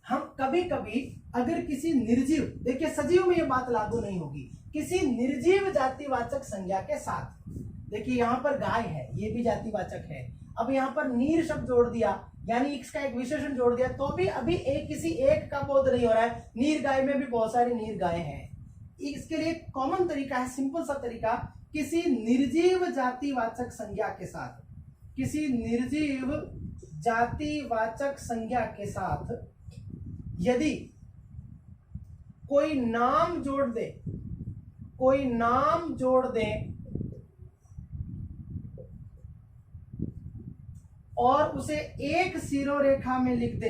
हम कभी कभी अगर किसी निर्जीव, देखिए सजीव में ये बात लागू नहीं होगी, किसी निर्जीव जातिवाचक संज्ञा के साथ, देखिए यहाँ पर गाय है, ये भी जातिवाचक है। अब यहाँ पर नीर शब्द जोड़ दिया, यानी इसका एक विशेषण जोड़ दिया, तो भी अभी किसी एक का बोध नहीं हो रहा है। नीर गाय में भी बहुत सारी नीर गाय हैं। इसके लिए कॉमन तरीका है, सिंपल सा तरीका, किसी निर्जीव जातिवाचक संज्ञा के साथ, किसी निर्जीव जातिवाचक संज्ञा के साथ यदि कोई नाम जोड़ दे, कोई नाम जोड़ दे और उसे एक सिरोरेखा में लिख दे,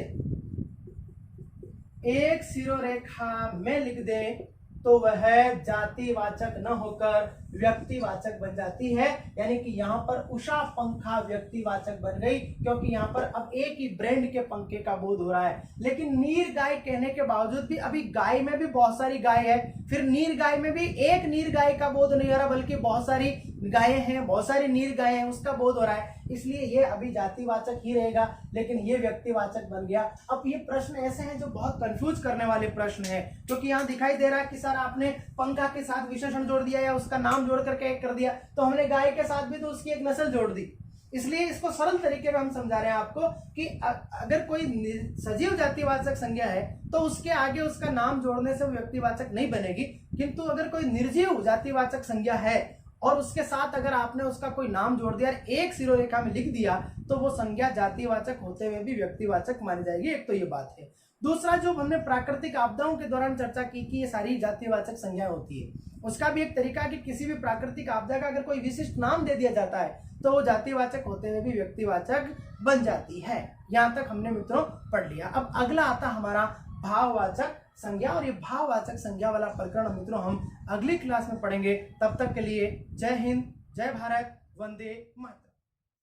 एक सिरोरेखा में लिख दे, तो वह जातिवाचक न होकर व्यक्तिवाचक बन जाती है। यानी कि यहाँ पर उषा पंखा व्यक्तिवाचक बन गई, क्योंकि यहाँ पर अब एक ही ब्रांड के पंखे का बोध हो रहा है। लेकिन नीर गाय कहने के बावजूद भी अभी गाय में भी बहुत सारी गाय है, फिर नीर गाय में भी एक नीर गाय का बोध नहीं हो रहा, बल्कि बहुत सारी गायें हैं, बहुत सारी नीर गायें हैं, उसका बोध हो रहा है। इसलिए ये अभी जातिवाचक ही रहेगा, लेकिन ये व्यक्तिवाचक बन गया। अब ये प्रश्न ऐसे हैं जो बहुत कंफ्यूज करने वाले प्रश्न है, क्योंकि यहाँ दिखाई दे रहा है कि सर आपने पंखा के साथ विशेषण जोड़ दिया या उसका नाम जोड़ करके एक कर दिया, तो हमने गाय के साथ भी तो उसकी एक नस्ल जोड़ दी। इसलिए इसको सरल तरीके में हम समझा रहे हैं आपको कि अगर कोई सजीव जातिवाचक संज्ञा है तो उसके आगे उसका नाम जोड़ने से व्यक्तिवाचक नहीं बनेगी, किंतु अगर कोई निर्जीव जातिवाचक संज्ञा है और उसके साथ अगर आपने उसका कोई नाम जोड़ दिया, एक सिरोरेखा में लिख दिया, तो वो संज्ञा जातिवाचक होते हुए भी व्यक्तिवाचक मानी जाएगी। एक तो ये बात है। दूसरा, जो हमने प्राकृतिक आपदाओं के दौरान चर्चा की कि ये सारी जातिवाचक संज्ञा होती है, उसका भी एक तरीका कि किसी भी प्राकृतिक आपदा का अगर कोई विशिष्ट नाम दे दिया जाता है तो वो जातिवाचक होते हुए भी व्यक्तिवाचक बन जाती है। यहाँ तक हमने मित्रों पढ़ लिया। अब अगला आता हमारा भाववाचक संज्ञा, और ये भाववाचक संज्ञा वाला प्रकरण मित्रों हम अगली क्लास में पढ़ेंगे। तब तक के लिए जय हिंद, जय भारत, वंदे मातरम।